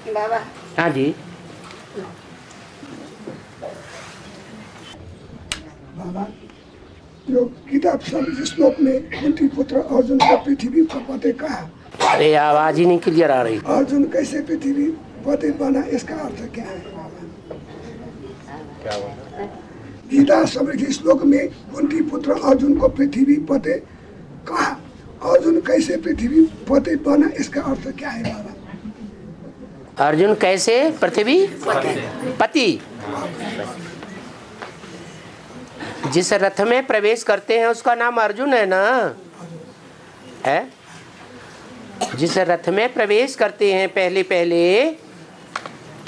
बाबा। हाँ जी बाबा, जो किताब सब श्लोक में कुंती पुत्र अर्जुन को पृथ्वी पर पते कहा, अरे आवाज ही नहीं क्लियर आ रही। अर्जुन कैसे पृथ्वी पते बना, इसका अर्थ क्या है बाबा? गीता समृद्धि श्लोक में कुंती पुत्र अर्जुन को पृथ्वी पते कहा, अर्जुन कैसे पृथ्वी पते बना, इसका अर्थ क्या है बाबा? अर्जुन कैसे पृथ्वी पति, जिस रथ में प्रवेश करते हैं उसका नाम अर्जुन है ना, है? जिस रथ में प्रवेश करते हैं पहले पहले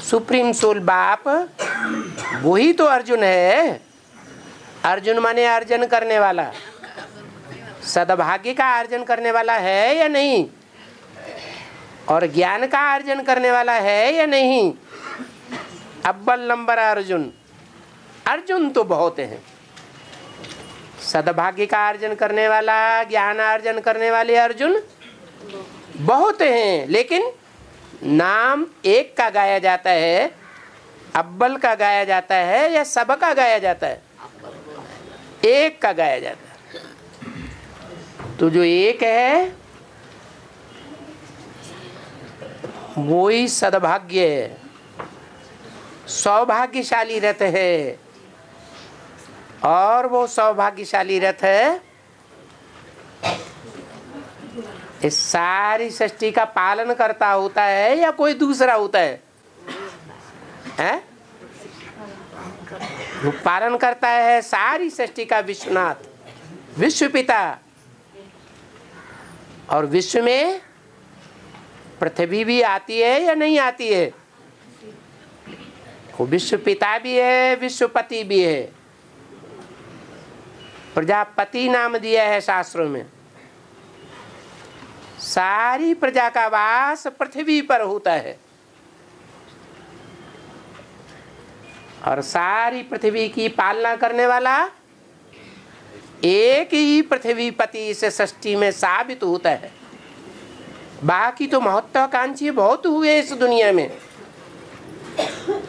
सुप्रीम सोल बाप, वही तो अर्जुन है। अर्जुन माने अर्जन करने वाला, सद्भाग्य का अर्जन करने वाला है या नहीं, और ज्ञान का अर्जन करने वाला है या नहीं। अव्वल नंबर अर्जुन, अर्जुन तो बहुत हैं। सद्भाग्य का अर्जन करने वाला, ज्ञान अर्जन करने वाले अर्जुन बहुत हैं, लेकिन नाम एक का गाया जाता है, अव्वल का गाया जाता है या सब का गाया जाता है? एक का गाया जाता है। तो जो एक है वो ही सद्भाग्य है, सौभाग्यशाली रथ है। और वो सौभाग्यशाली रथ है इस सारी सृष्टि का पालन करता होता है या कोई दूसरा होता है? हैं? वो पालन करता है सारी सृष्टि का विश्वनाथ, विश्व पिता। और विश्व में पृथ्वी भी आती है या नहीं आती है? वो विश्व पिता भी है, विश्वपति भी है। प्रजापति नाम दिया है शास्त्रों में। सारी प्रजा का वास पृथ्वी पर होता है और सारी पृथ्वी की पालना करने वाला एक ही पृथ्वीपति इस सृष्टि में साबित होता है। बाकी तो महत्वाकांक्षी बहुत हुए इस दुनिया में,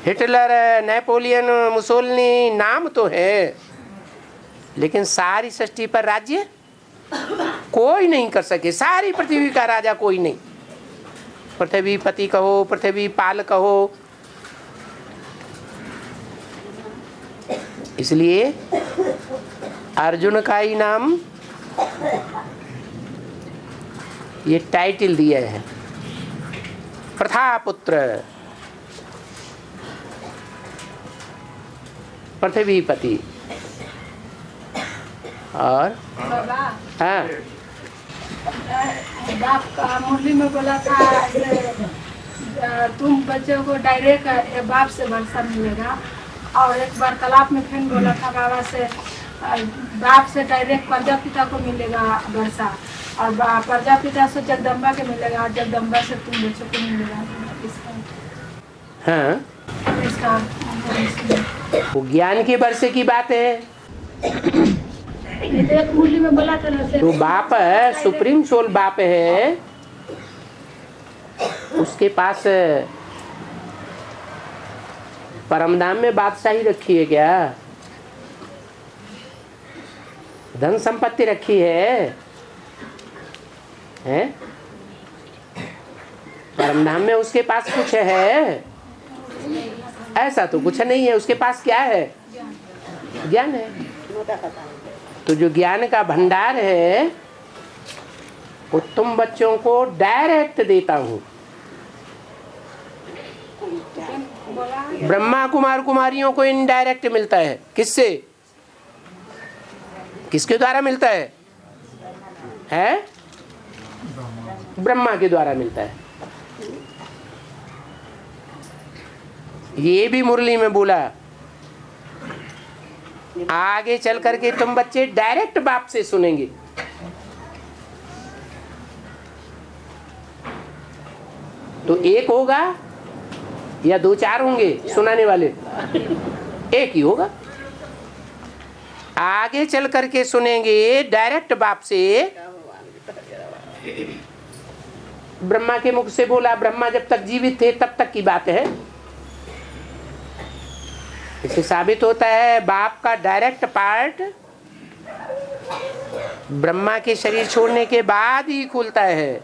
हिटलर, नेपोलियन, मुसोलिनी नाम तो है, लेकिन सारी सृष्टि पर राज्य कोई नहीं कर सके। सारी पृथ्वी का राजा कोई नहीं। पृथ्वीपति कहो, पृथ्वी पाल कहो। इसलिए अर्जुन का ही नाम ये टाइटल दिया है, प्रथापुत्र, पृथ्वीपति। और हाँ, बाप का मुरली में बोला था तुम बच्चों को डायरेक्ट बाप से वर्षा मिलेगा, और एक बार तालाब में फिर बोला था बाबा से बाप से डायरेक्ट प्रजापिता को मिलेगा वर्षा, और प्रजापिता से जगदम्बा के मिलेगा, और जगदम्बा से तुम बच्चों को मिलेगा। हाँ, इसका वो ज्ञान के वर्षे की बात है। एक मुरली में बोला था ना, जो बाप है, सुप्रीम सोल बाप है, उसके पास परमधाम में बादशाही रखी है क्या? धन संपत्ति रखी है? हैं? परमधाम में उसके पास कुछ है? ऐसा तो कुछ नहीं है। उसके पास क्या है? ज्ञान है। तो जो ज्ञान का भंडार है वो तुम बच्चों को डायरेक्ट देता हूँ। ब्रह्मा कुमार कुमारियों को इनडायरेक्ट मिलता है। किससे? किसके द्वारा मिलता है? हैं? ब्रह्मा के द्वारा मिलता है। ये भी मुरली में बोला। आगे चल करके तुम बच्चे डायरेक्ट बाप से सुनेंगे। तो एक होगा या दो चार होंगे सुनाने वाले? एक ही होगा। आगे चल करके सुनेंगे डायरेक्ट बाप से। ब्रह्मा के मुख से बोला, ब्रह्मा जब तक जीवित थे तब तक की बात है। इससे साबित होता है बाप का डायरेक्ट पार्ट ब्रह्मा के शरीर छोड़ने के बाद ही खुलता है।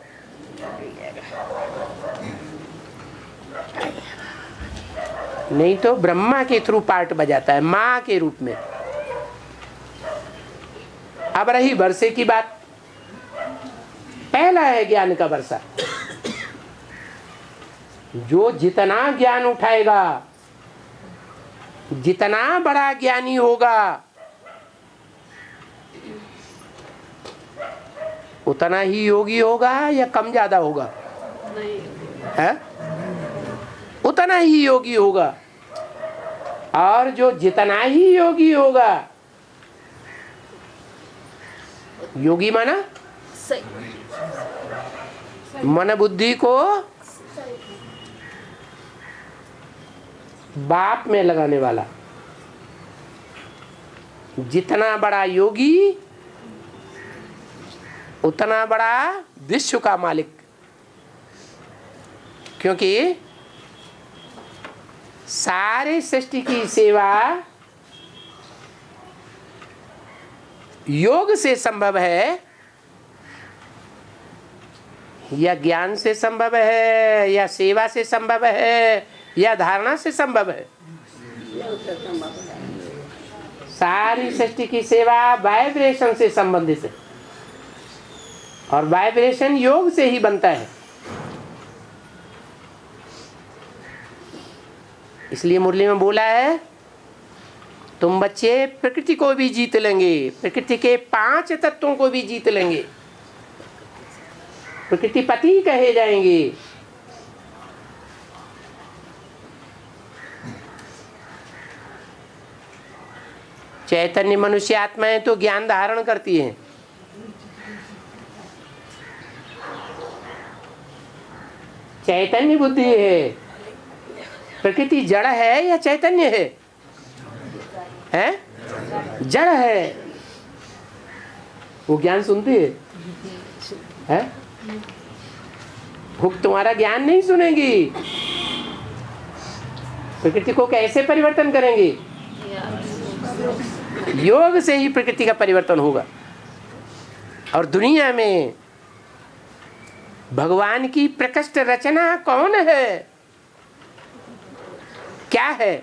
नहीं तो ब्रह्मा के थ्रू पार्ट बजाता है माँ के रूप में। अब रही वर्षे की बात, पहला है ज्ञान का वर्षा। जो जितना ज्ञान उठाएगा, जितना बड़ा ज्ञानी होगा, उतना ही योगी होगा या कम ज्यादा होगा? है उतना ही योगी होगा। और जो जितना ही योगी होगा, योगी माना मन बुद्धि को बाप में लगाने वाला, जितना बड़ा योगी उतना बड़ा विश्व का मालिक। क्योंकि सारे सृष्टि की सेवा योग से संभव है या ज्ञान से संभव है या सेवा से संभव है या धारणा से संभव है? सारी सृष्टि की सेवा वाइब्रेशन से संबंधित है और वाइब्रेशन योग से ही बनता है। इसलिए मुरली में बोला है तुम बच्चे प्रकृति को भी जीत लेंगे, प्रकृति के 5 तत्वों को भी जीत लेंगे, प्रकृति पति कहे जाएंगे। चैतन्य मनुष्य आत्माएं तो ज्ञान धारण करती हैं, चैतन्य बुद्धि है। प्रकृति जड़ है या चैतन्य है? हैं? जड़ है। वो ज्ञान सुनती है? वो तुम्हारा ज्ञान नहीं सुनेगी। प्रकृति को कैसे परिवर्तन करेंगे? योग से ही प्रकृति का परिवर्तन होगा। और दुनिया में भगवान की प्रकृष्ट रचना कौन है? क्या है?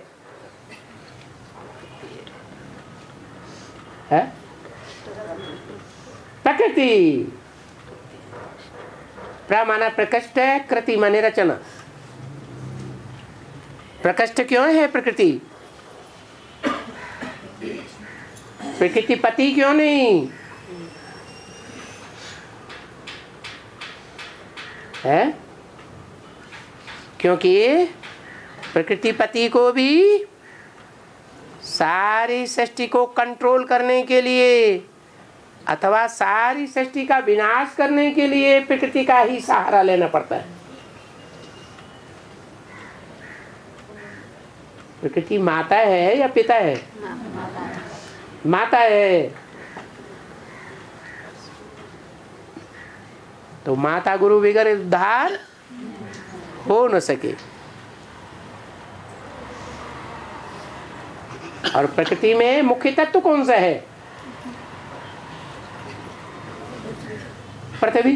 प्रकृति। माना प्रकृष्ट है, कृति माने रचना। प्रकृष्ट क्यों है प्रकृति? प्रकृति पति क्यों नहीं है? क्योंकि प्रकृति पति को भी सारी सृष्टि को कंट्रोल करने के लिए अथवा सारी सृष्टि का विनाश करने के लिए प्रकृति का ही सहारा लेना पड़ता है। प्रकृति माता है या पिता है? माता है। तो माता गुरु बगैर उद्धार हो न सके। और प्रकृति में मुख्य तत्व कौन सा है? पृथ्वी।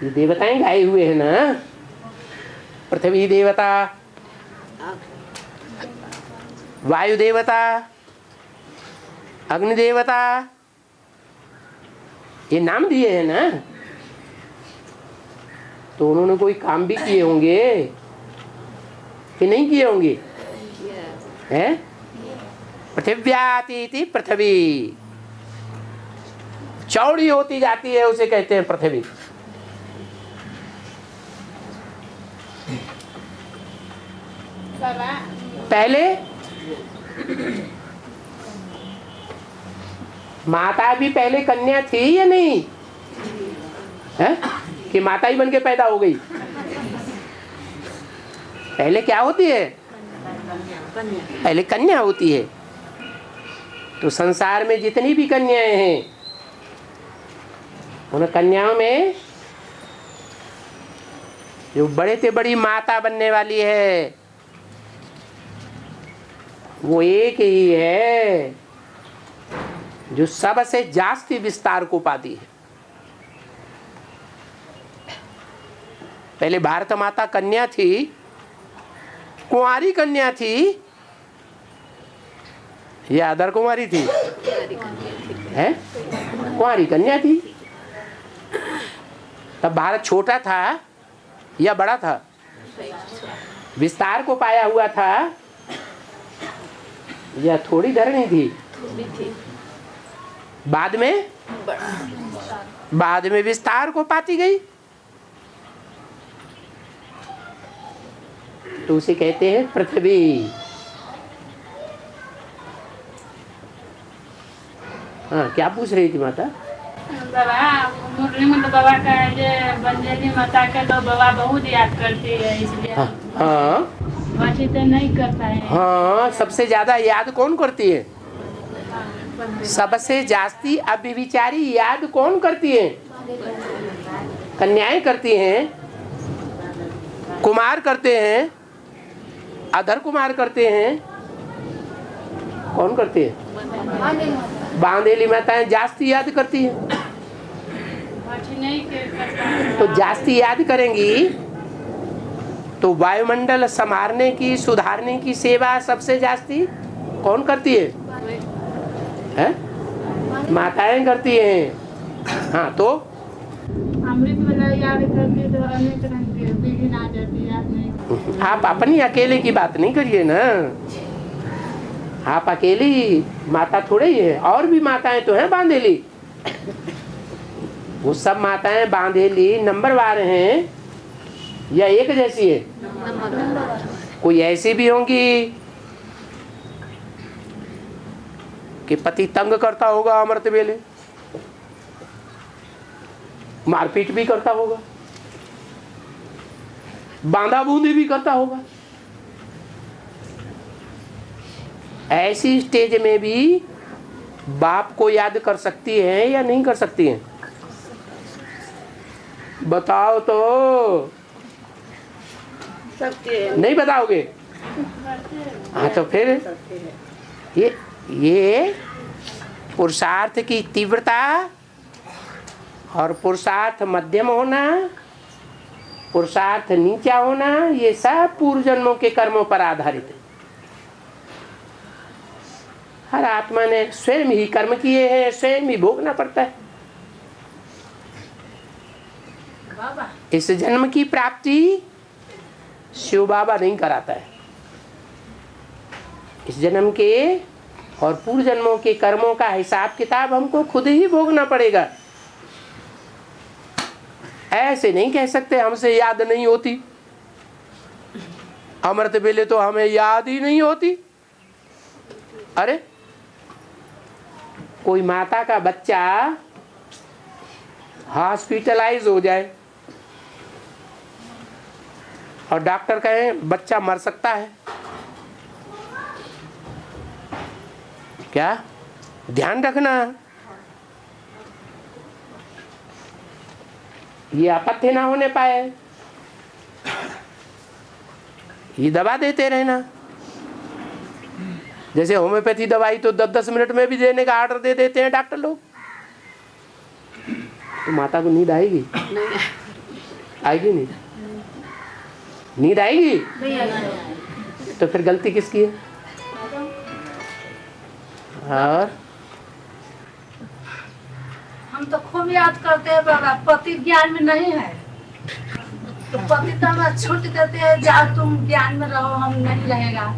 ये देवताएं गाए हुए हैं ना, पृथ्वी देवता, वायु देवता, अग्नि देवता, ये नाम दिए हैं ना। तो उन्होंने कोई काम भी किए होंगे कि नहीं किए होंगे? हैं? पृथिव्यातीति पृथ्वी, चौड़ी होती जाती है उसे कहते हैं पृथ्वी। पहले माता भी पहले कन्या थी या नहीं है? कि माता ही बन के पैदा हो गई? पहले क्या होती है? पहले कन्या होती है। तो संसार में जितनी भी कन्याएं हैं उन कन्याओं में जो बड़े से बड़ी माता बनने वाली है वो एक ही है जो सबसे जास्ती विस्तार को पाती है। पहले भारत माता कन्या थी, कुंवारी कन्या थी या अदर कुंवारी थी? है कुंवारी कन्या थी। तब भारत छोटा था या बड़ा था? विस्तार को पाया हुआ था या थोड़ी धरनी थी? बाद में विस्तार को पाती गई तो उसे कहते हैं पृथ्वी। हाँ, क्या पूछ रही थी माता? बाबा मुरली में तो बाबा का ये बंजेली माता के तो बाबा बहुत याद करती है, इसलिए हाँ बाकी तो नहीं करता है। हाँ, सबसे ज्यादा याद कौन करती है? सबसे जास्ती अव्यभिचारी याद कौन करती है? कन्याएं करती हैं, कुमार करते हैं, अधर कुमार करते हैं। कौन करते हैं? बांधेली माताएं जास्ती याद करती हैं। बाकी नहीं करता है। तो जास्ती याद करेंगी तो वायुमंडल संभालने की, सुधारने की सेवा सबसे जास्ती कौन करती है? माताएं करती हैं। हाँ, तो अमृत वाला याद करती तो अनेक रंग के विघ्न आ जाती, याद नहीं। आप अपनी अकेले की बात नहीं करिए ना। आप अकेली माता थोड़े ही है, और भी माताएं तो हैं बांधेली। वो सब माताएं बांधेली नंबरवार हैं या एक जैसी है? कोई ऐसी भी होंगी कि पति तंग करता होगा अमृत वेले, मारपीट भी करता होगा, बांधा बूंदी भी करता होगा। ऐसी स्टेज में भी बाप को याद कर सकती है या नहीं कर सकती है? बताओ तो। नहीं बताओगे? हाँ, तो फिर ये पुरुषार्थ की तीव्रता और पुरुषार्थ मध्यम होना, पुरुषार्थ नीचा होना, ये सब पूर्व जन्मों के कर्मों पर आधारित है। हर आत्मा ने स्वयं ही कर्म किए हैं, स्वयं ही भोगना पड़ता है। इस जन्म की प्राप्ति शिव बाबा नहीं कराता है। इस जन्म के और पूर्व जन्मों के कर्मों का हिसाब किताब हमको खुद ही भोगना पड़ेगा। ऐसे नहीं कह सकते हमसे याद नहीं होती, अमृत वेले तो हमें याद ही नहीं होती। अरे कोई माता का बच्चा हॉस्पिटलाइज हो जाए और डॉक्टर कहे बच्चा मर सकता है, क्या ध्यान रखना, ये अपथ्य ना होने पाए, ये दवा देते रहना। जैसे होम्योपैथी दवाई तो 10-10 मिनट में भी देने का ऑर्डर दे देते हैं डॉक्टर लोग। तो माता को नींद आएगी? नहीं आएगी। नहीं नींद आएगी? नहीं आएगी। तो फिर गलती किसकी है? और हम तो खूब याद करते हैं बाबा, पति ज्ञान में नहीं है तो पति तो हमें छूट देते हैं, जाओ तुम ज्ञान में रहो, हम नहीं रहेगा।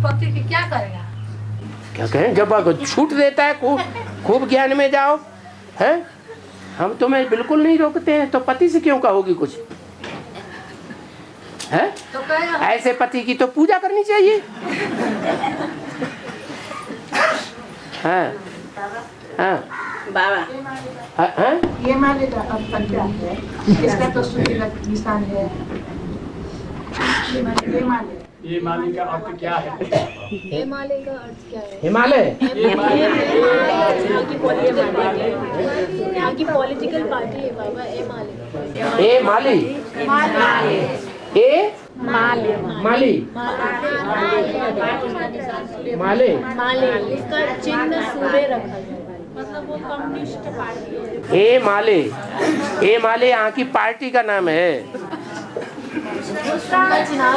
पति की क्या करेगा? क्या कहें, जब छूट देता है खूब ज्ञान में जाओ, है हम तुम्हें बिल्कुल नहीं रोकते हैं, तो पति से क्यों कहोगी कुछ? है तो ऐसे पति की तो पूजा करनी चाहिए। हाँ हाँ बाबा हाँ, ये मान लीजिए अब पंचायत है, इसका तो सूची का निशान है। ये मान लीजिए ये मालिक का अर्थ क्या है? हिमालय का अर्थ क्या है? हिमालय यहाँ की पॉलिटिकल पार्टी है बाबा हिमालय। ए माली ए माली माले माले इसका चिन्ह सूर्य रखा है, मतलब वो कम्युनिस्ट पार्टी है। ए माले यहाँ की पार्टी का नाम है उसका चुनाव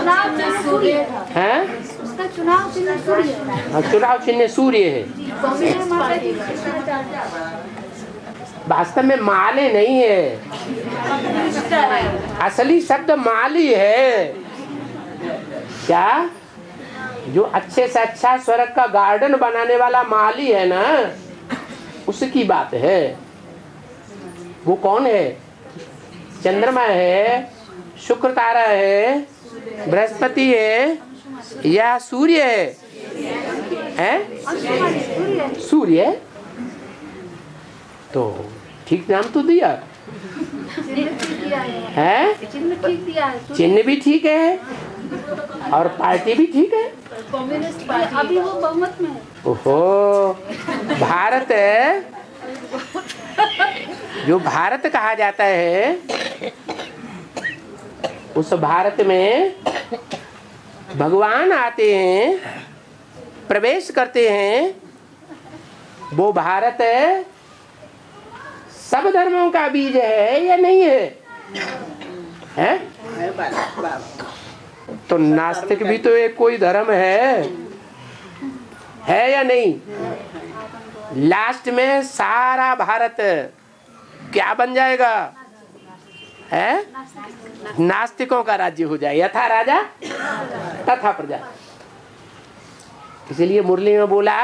सूर्य था। हैं? उसका चुनाव चिन्ह सूर्य है। हाँ, चुनाव चिन्ह सूर्य है। कम्युनिस्ट पार्टी वास्तव में माले नहीं है, असली शब्द माली है। क्या? जो अच्छे से अच्छा स्वर्ग का गार्डन बनाने वाला माली है ना, उसकी बात है। वो कौन है? चंद्रमा है, शुक्र तारा है, बृहस्पति है या सूर्य है? सूर्य है। तो ठीक नाम तो दिया है, चिन्ह भी ठीक है और पार्टी भी ठीक है। कम्युनिस्ट पार्टी अभी वो बहुमत में है। ओहो, भारत है, जो भारत कहा जाता है, उस भारत में भगवान आते हैं, प्रवेश करते हैं। वो भारत सब धर्मों का बीज है या नहीं है? हैं? तो नास्तिक भी तो एक कोई धर्म है या नहीं? लास्ट में सारा भारत क्या बन जाएगा? है? नास्तिकों का राज्य हो जाए। यथा राजा तथा प्रजा। इसलिए मुरली में बोला,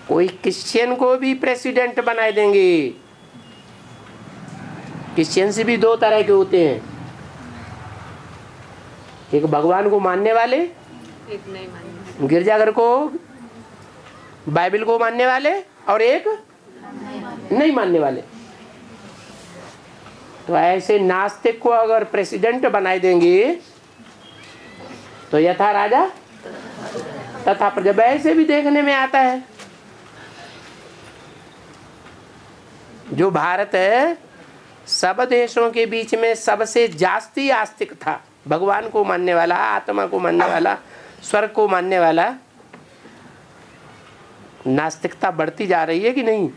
कोई क्रिश्चियन को भी प्रेसिडेंट बनाए देंगे। क्रिश्चियन से भी दो तरह के होते हैं, एक भगवान को मानने वाले, एक नहीं मानने। गिरजाघर को, बाइबल को मानने वाले, और एक नहीं मानने वाले। तो ऐसे नास्तिक को अगर प्रेसिडेंट बनाए देंगे तो यथा राजा तथा प्रजा। वैसे भी देखने में आता है, जो भारत है सब देशों के बीच में सबसे जास्ती आस्तिक था, भगवान को मानने वाला, आत्मा को मानने वाला, स्वर्ग को मानने वाला। नास्तिकता बढ़ती जा रही है कि नहीं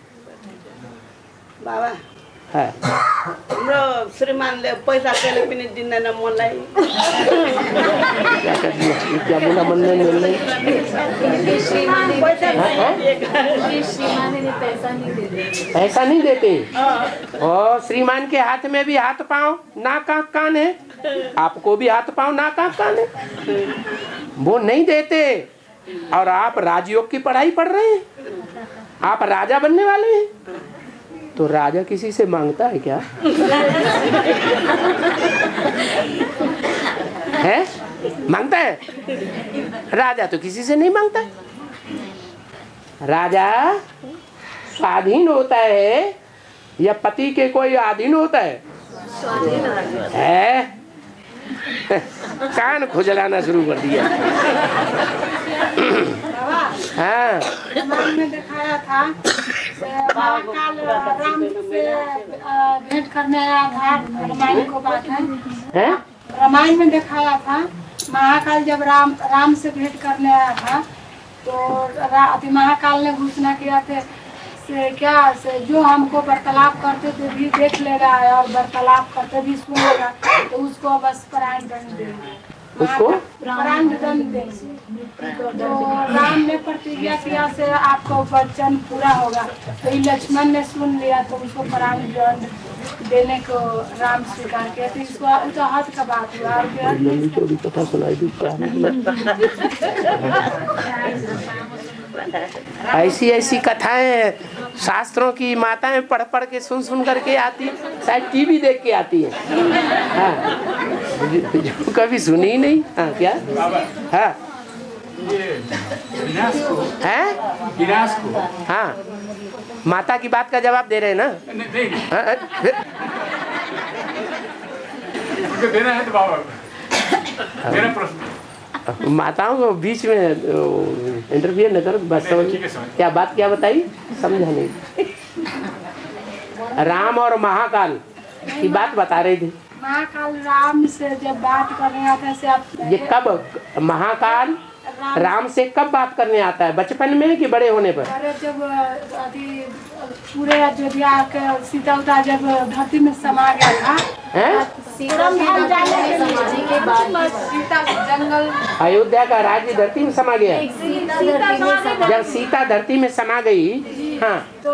बाबा? है। हाम्रो श्रीमानले पैसा कहिले पनि दिँदैन मलाई। क्या कर दिया? क्या बोला? मन में मिल नहीं। पैसा नहीं देते। और श्रीमान के हाथ में भी हाथ पाँव नाक आँख कान है, आपको भी हाथ पाँव नाक आँख कान है। वो नहीं देते और आप राजयोग की पढ़ाई पढ़ रहे हैं, आप राजा बनने वाले हैं। तो राजा किसी से मांगता है क्या? है? मांगता है? राजा तो किसी से नहीं मांगता। राजा स्वाधीन होता है या पति के कोई अधीन होता है? है? कान खुजलाना शुरू कर दिया। हाँ, रामायण में दिखाया था महाकाल राम से भेंट करने आया था। रामायण को बात है, रामायण में दिखाया था महाकाल जब राम से भेंट करने आया था तो महाकाल ने घोषणा किया था से जो हमको वार्तालाप करते थे भी देख लेगा और वार्तालाप करते भी सुन लेगा तो उसको बस प्राण दंड देंगे, उसको प्राण दंड देंगे। तो राम ने प्रतिज्ञा किया से आपको वचन पूरा होगा। तो लक्ष्मण ने सुन लिया तो उसको प्राण दंड देने को राम स्वीकार किया। तो इसको तो हद का बात हुआ। कथा सुनाई दी। ऐसी ऐसी कथाएं शास्त्रों की माताएं पढ़ पढ़ के सुन करके आती, शायद टीवी देख के आती है। हाँ, जो कभी सुनी ही नहीं। हाँ, क्या? हाँ, हाँ, माता की बात का जवाब दे रहे हैं ना? देना है तो बाबा मेरा प्रश्न माताओं को बीच में इंटरफियर न करो, बस समझ क्या बात क्या बताई, समझा नहीं। राम और महाकाल की बात बता रही थी। महाकाल राम से जब बात कर रहे थे से आप ये कब महाकाल राम से कब बात करने आता है, बचपन में कि बड़े होने पर? अरे जब अभी पूरे अयोध्या के सीता उता जब धरती में समा गया था, हैं? सीता जंगल अयोध्या का राज्य धरती में समा गया, जब सीता धरती में समा गई। हाँ, तो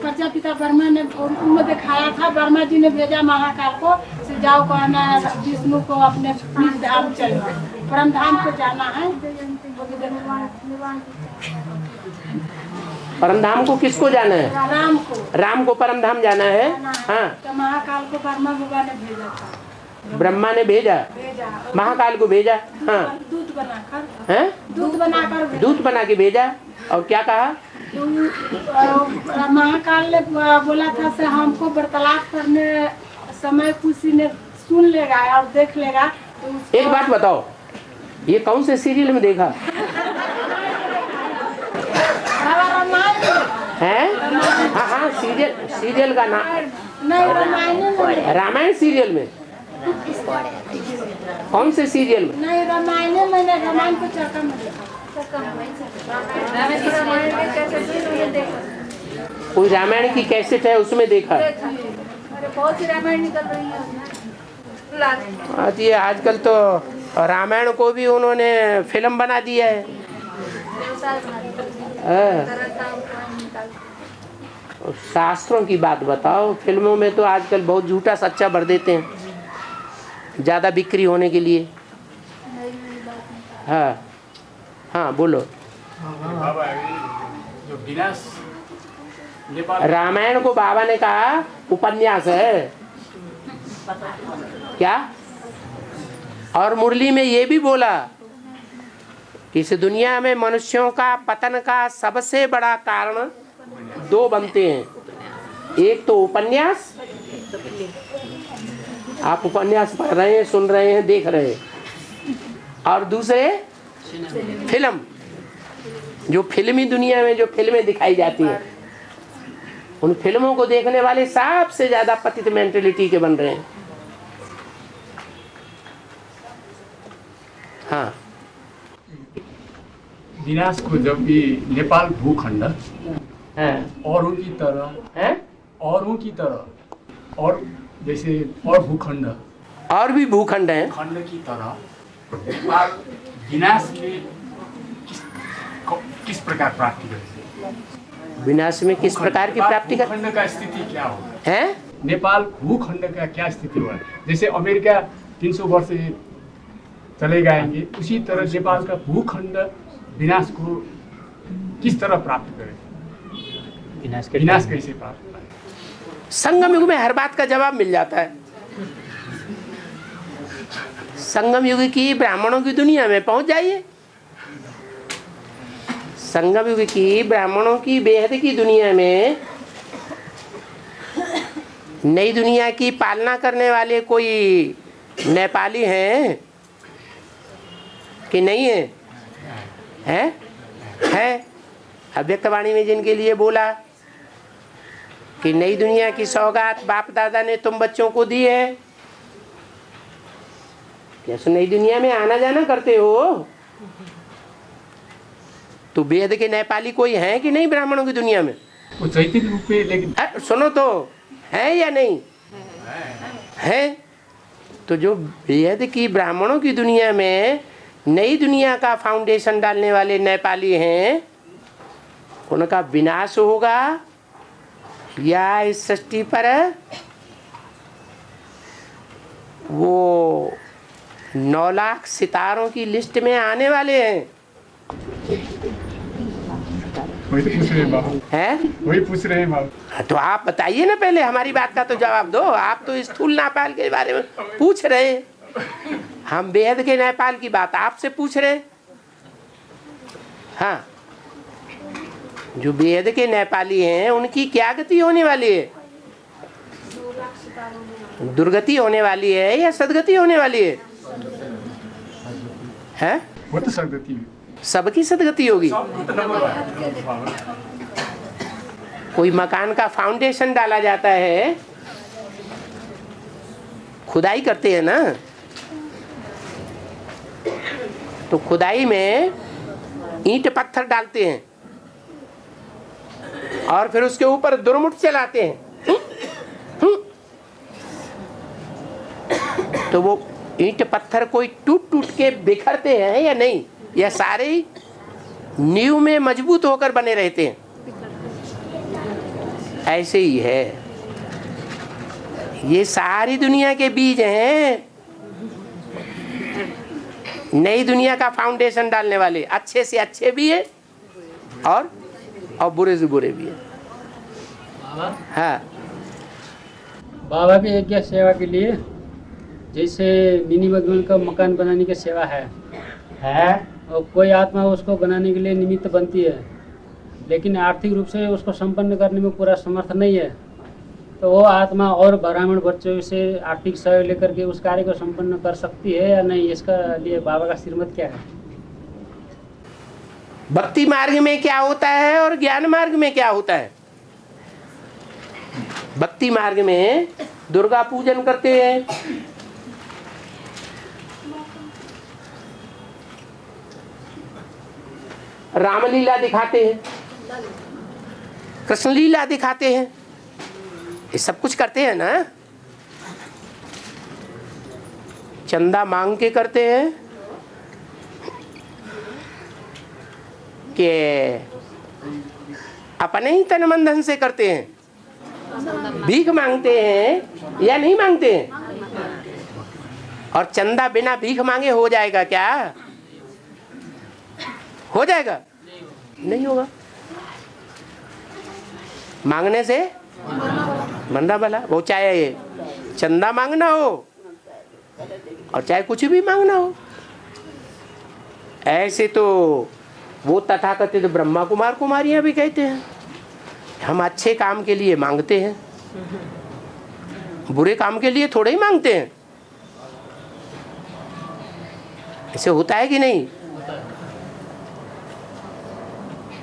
प्रजापिता ब्रह्मा ने उनको दिखाया था, ब्रह्मा जी ने भेजा महाकाल को से जाओ कहना विष्णु को अपने निज धाम चलो, परम धाम को जाना है। परम धाम को किसको जाना है? राम को, राम को परम धाम जाना है। हाँ, तो महाकाल को ब्रह्मा बाबा ने भेजा था, ब्रह्मा ने भेजा, महाकाल को भेजा। हाँ, दूत बनाकर, हैं? दूत बनाकर दूत बना के भेजा। और क्या कहा? महाकाल ने बोला था से हमको वार्तालाप करने समय किसी ने सुन लेगा और देख लेगा तो एक बात बताओ, ये कौन से सीरियल में देखा है? हाँ हाँ, सीरियल का नाम नहीं, रामायण रामायण सीरियल में। कौन से सीरियल में? नहीं, रामायण मैंने रामायण को चर्चा में देखा। कोई रामायण की कैसेट है उसमें देखा? बहुत सी रामायण निकल रही है। हाँ जी, आजकल तो रामायण को भी उन्होंने फिल्म बना दिया है। शास्त्रों की बात बताओ, फिल्मों में तो आजकल बहुत झूठा सच्चा भर देते हैं ज़्यादा बिक्री होने के लिए। हाँ हाँ, बोलो। रामायण को बाबा ने कहा उपन्यास है क्या? और मुरली में ये भी बोला कि इस दुनिया में मनुष्यों का पतन का सबसे बड़ा कारण दो बनते हैं, एक तो उपन्यास, आप उपन्यास पढ़ रहे हैं, सुन रहे हैं, देख रहे हैं, और दूसरे फिल्म, जो फिल्मी दुनिया में जो फिल्में दिखाई जाती हैं, उन फिल्मों को देखने वाले सबसे ज्यादा पतित मेंटेलिटी के बन रहे हैं। हाँ, विनाश को जब भी नेपाल भूखंड है, औरों की तरह है? औरों की तरह और जैसे और भूखंड और भी भूखंड हैं, खंड की तरह नेपाल विनाश में किस प्रकार प्राप्ति करेगी? विनाश में किस प्रकार की प्राप्ति कर भूखंड का स्थिति क्या होगा? है? नेपाल भूखंड का क्या स्थिति हुआ? जैसे अमेरिका 300 वर्ष चले जाएंगे, उसी तरह नेपाल का भूखंड विनाश को किस तरह प्राप्त करेगा? विनाश कैसे प्राप्त करेगा? संगम युग में हर बात का जवाब मिल जाता है। संगम युग की ब्राह्मणों की दुनिया में पहुंच जाइए, संगम युग की ब्राह्मणों की बेहद की दुनिया में नई दुनिया की पालना करने वाले कोई नेपाली हैं कि नहीं है? है अव्यक्तवाणी में जिनके लिए बोला कि नई दुनिया की सौगात बाप दादा ने तुम बच्चों को दी है, कैसे नई दुनिया में आना जाना करते हो? तो वेद के नेपाली कोई है कि नहीं ब्राह्मणों की दुनिया में? वो चैतन्य रूप में, लेकिन सुनो तो, है या नहीं है? तो जो वेद की ब्राह्मणों की दुनिया में नई दुनिया का फाउंडेशन डालने वाले नेपाली हैं, उनका विनाश होगा या इस सृष्टि पर वो 9 लाख सितारों की लिस्ट में आने वाले हैं? वही तो पूछ रहे हैं बाबू, हैं? वही पूछ रहे हैं बाबू। तो आप बताइए ना, पहले हमारी बात का तो जवाब दो। आप तो स्थूल नेपाल के बारे में पूछ रहे हैं, हम बेहद के नेपाल की बात आपसे पूछ रहे हैं। हाँ, जो बेहद के नेपाली हैं उनकी क्या गति होने वाली है? दुर्गति होने वाली है या सदगति होने वाली है? है? वो तो सदगति सबकी सदगति होगी। सब तो नंबर वन। कोई मकान का फाउंडेशन डाला जाता है, खुदाई करते हैं ना, तो खुदाई में ईंट पत्थर डालते हैं और फिर उसके ऊपर दुरमुठ चलाते हैं। तो वो ईंट पत्थर कोई टूट टूट के बिखरते हैं या नहीं, या सारे ही नींव में मजबूत होकर बने रहते हैं? ऐसे ही है, ये सारी दुनिया के बीज हैं, नई दुनिया का फाउंडेशन डालने वाले। अच्छे से अच्छे भी है और बुरे से बुरे भी है। हाँ, बाबा की यज्ञ सेवा के लिए जैसे मिनी मधुबन का मकान बनाने की सेवा है और कोई आत्मा उसको बनाने के लिए निमित्त बनती है, लेकिन आर्थिक रूप से उसको संपन्न करने में पूरा समर्थ नहीं है, तो वो आत्मा और ब्राह्मण बच्चों से आर्थिक सहयोग लेकर के उस कार्य को संपन्न कर सकती है या नहीं? इसका लिए बाबा का श्रीमत क्या है? भक्ति मार्ग में क्या होता है और ज्ञान मार्ग में क्या होता है? भक्ति मार्ग में दुर्गा पूजन करते हैं, रामलीला दिखाते हैं, कृष्ण लीला दिखाते हैं, ये सब कुछ करते हैं ना। चंदा मांग के करते हैं कि अपने ही तन मन धन से करते हैं? भीख मांगते हैं या नहीं मांगते हैं? और चंदा बिना भीख मांगे हो जाएगा क्या? हो जाएगा? नहीं होगा। मांगने से मरना भला, वो चाहे चंदा मांगना हो और चाहे कुछ भी मांगना हो। ऐसे तो वो तथाकथित ब्रह्मा कुमार कुमारियां भी कहते हैं हम अच्छे काम के लिए मांगते हैं, बुरे काम के लिए थोड़े ही मांगते हैं। ऐसे होता है कि नहीं?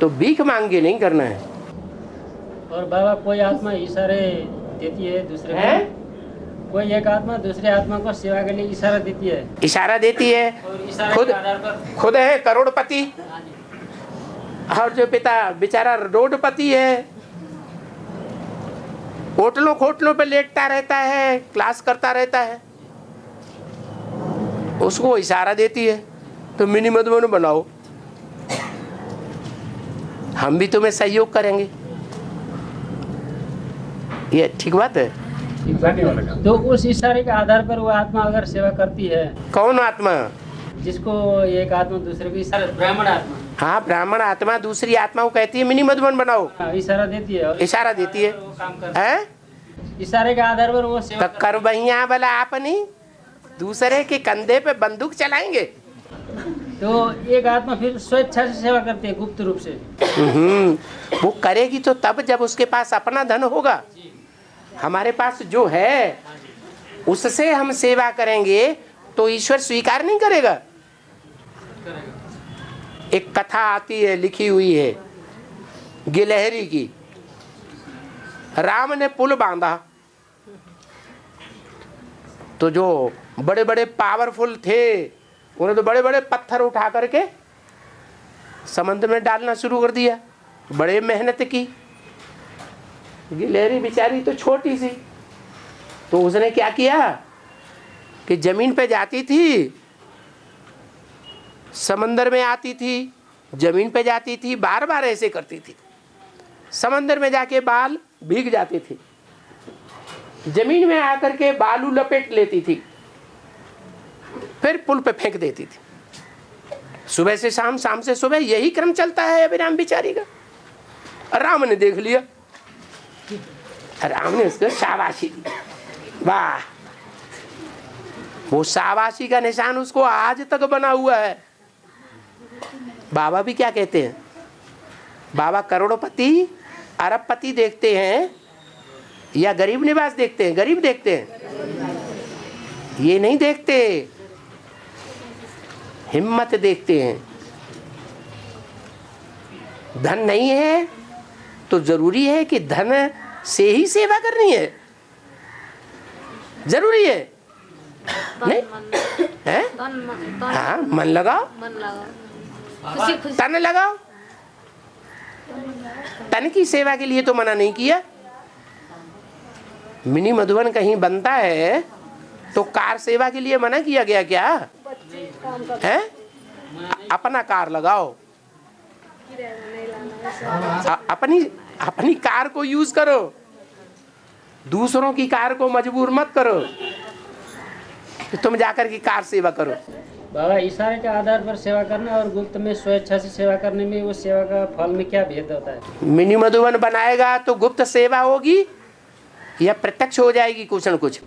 तो भीख मांग के नहीं करना है। और बाबा कोई आत्मा इशारे देती है दूसरे को, कोई एक आत्मा दूसरे आत्मा को सेवा के लिए इशारा देती है। इशारा देती है, और इशारे खुद के आधार पर खुद है करोड़पति और जो पिता बेचारा रोडपति है, होटलों खोटलों पे लेटता रहता है, क्लास करता रहता है, उसको इशारा देती है तो मिनी मधुबन बनाओ, हम भी तुम्हें सहयोग करेंगे। ये ठीक बात है? तो उस इशारे के आधार पर वो आत्मा अगर सेवा करती है, कौन आत्मा? जिसको एक आत्मा दूसरे को इशारा, ब्राह्मण आत्मा। हाँ, ब्राह्मण आत्मा दूसरी आत्मा को कहती है मिनी मधुबन बनाओ, इशारा देती है। और इशारा देती है, वो काम करती है? है। इशारे के आधार पर वो सेवा कर बहिया भला आपनी दूसरे के कंधे पे बंदूक चलाएंगे? तो एक आत्मा फिर स्वेच्छा से सेवा करती है गुप्त रूप से। वो करेगी तो तब जब उसके पास अपना धन होगा। हमारे पास जो है उससे हम सेवा करेंगे तो ईश्वर स्वीकार नहीं करेगा। एक कथा आती है, लिखी हुई है गिलहरी की। राम ने पुल बांधा तो जो बड़े बड़े पावरफुल थे उन्हें तो बड़े बड़े पत्थर उठा करके समुद्र में डालना शुरू कर दिया। बड़े मेहनत की, गिलहरी बेचारी तो छोटी सी, तो उसने क्या किया कि जमीन पे जाती थी, समंदर में आती थी, जमीन पे जाती थी, बार बार ऐसे करती थी। समंदर में जाके बाल भीग जाते थे, जमीन में आकर के बालू लपेट लेती थी, फिर पुल पे फेंक देती थी। सुबह से शाम, शाम से सुबह, यही क्रम चलता है अभिराम बिचारी का। राम ने देख लिया, राम ने उसको शाबाशी दी। वाह, वो शाबाशी का निशान उसको आज तक बना हुआ है। बाबा भी क्या कहते हैं? बाबा करोड़पति अरबपति देखते हैं या गरीब निवास देखते हैं? गरीब देखते हैं, ये नहीं देखते। हिम्मत देखते हैं। धन नहीं है तो जरूरी है कि धन से ही सेवा करनी है, जरूरी है नहीं है? हाँ, मन लगाओ, तन लगाओ। तन की सेवा के लिए तो मना नहीं किया। मिनी मधुबन कहीं बनता है तो कार सेवा के लिए मना किया गया क्या है? अपना कार लगाओ, अपनी कार को यूज करो, दूसरों की कार को मजबूर मत करो कि तुम जाकर के कार सेवा करो। बाबा, इशारे के आधार पर सेवा करना और गुप्त में स्वेच्छा से सेवा करने में वो सेवा का फल में क्या भेद होता है? मिनी मधुबन बनाएगा तो गुप्त सेवा होगी या प्रत्यक्ष हो जाएगी? कुछ न कुछ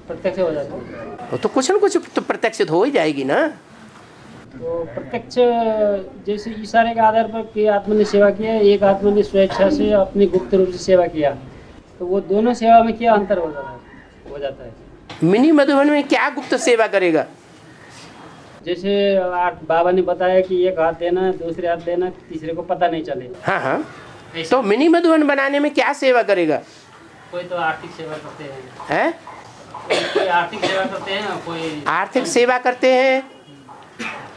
प्रत्यक्ष हो जाता है। तो कुछ न कुछ तो प्रत्यक्ष हो ही जाएगी ना। तो प्रत्यक्ष जैसे इशारे के आधार पर कि आत्मा ने सेवा किया, एक आत्मा ने स्वेच्छा से अपनी गुप्त रूप से सेवा किया, तो वो दोनों सेवा में क्या अंतर हो जाता है? मिनी मधुबन में क्या गुप्त सेवा करेगा? जैसे बाबा ने बताया कि एक हाथ देना, दूसरे हाथ देना, तीसरे को पता नहीं चले। हाँ हाँ, तो मिनी मधुबन बनाने में क्या सेवा करेगा? कोई तो आर्थिक सेवा करते हैं, हैं? कोई आर्थिक सेवा करते हैं, कोई आर्थिक सेवा करते हैं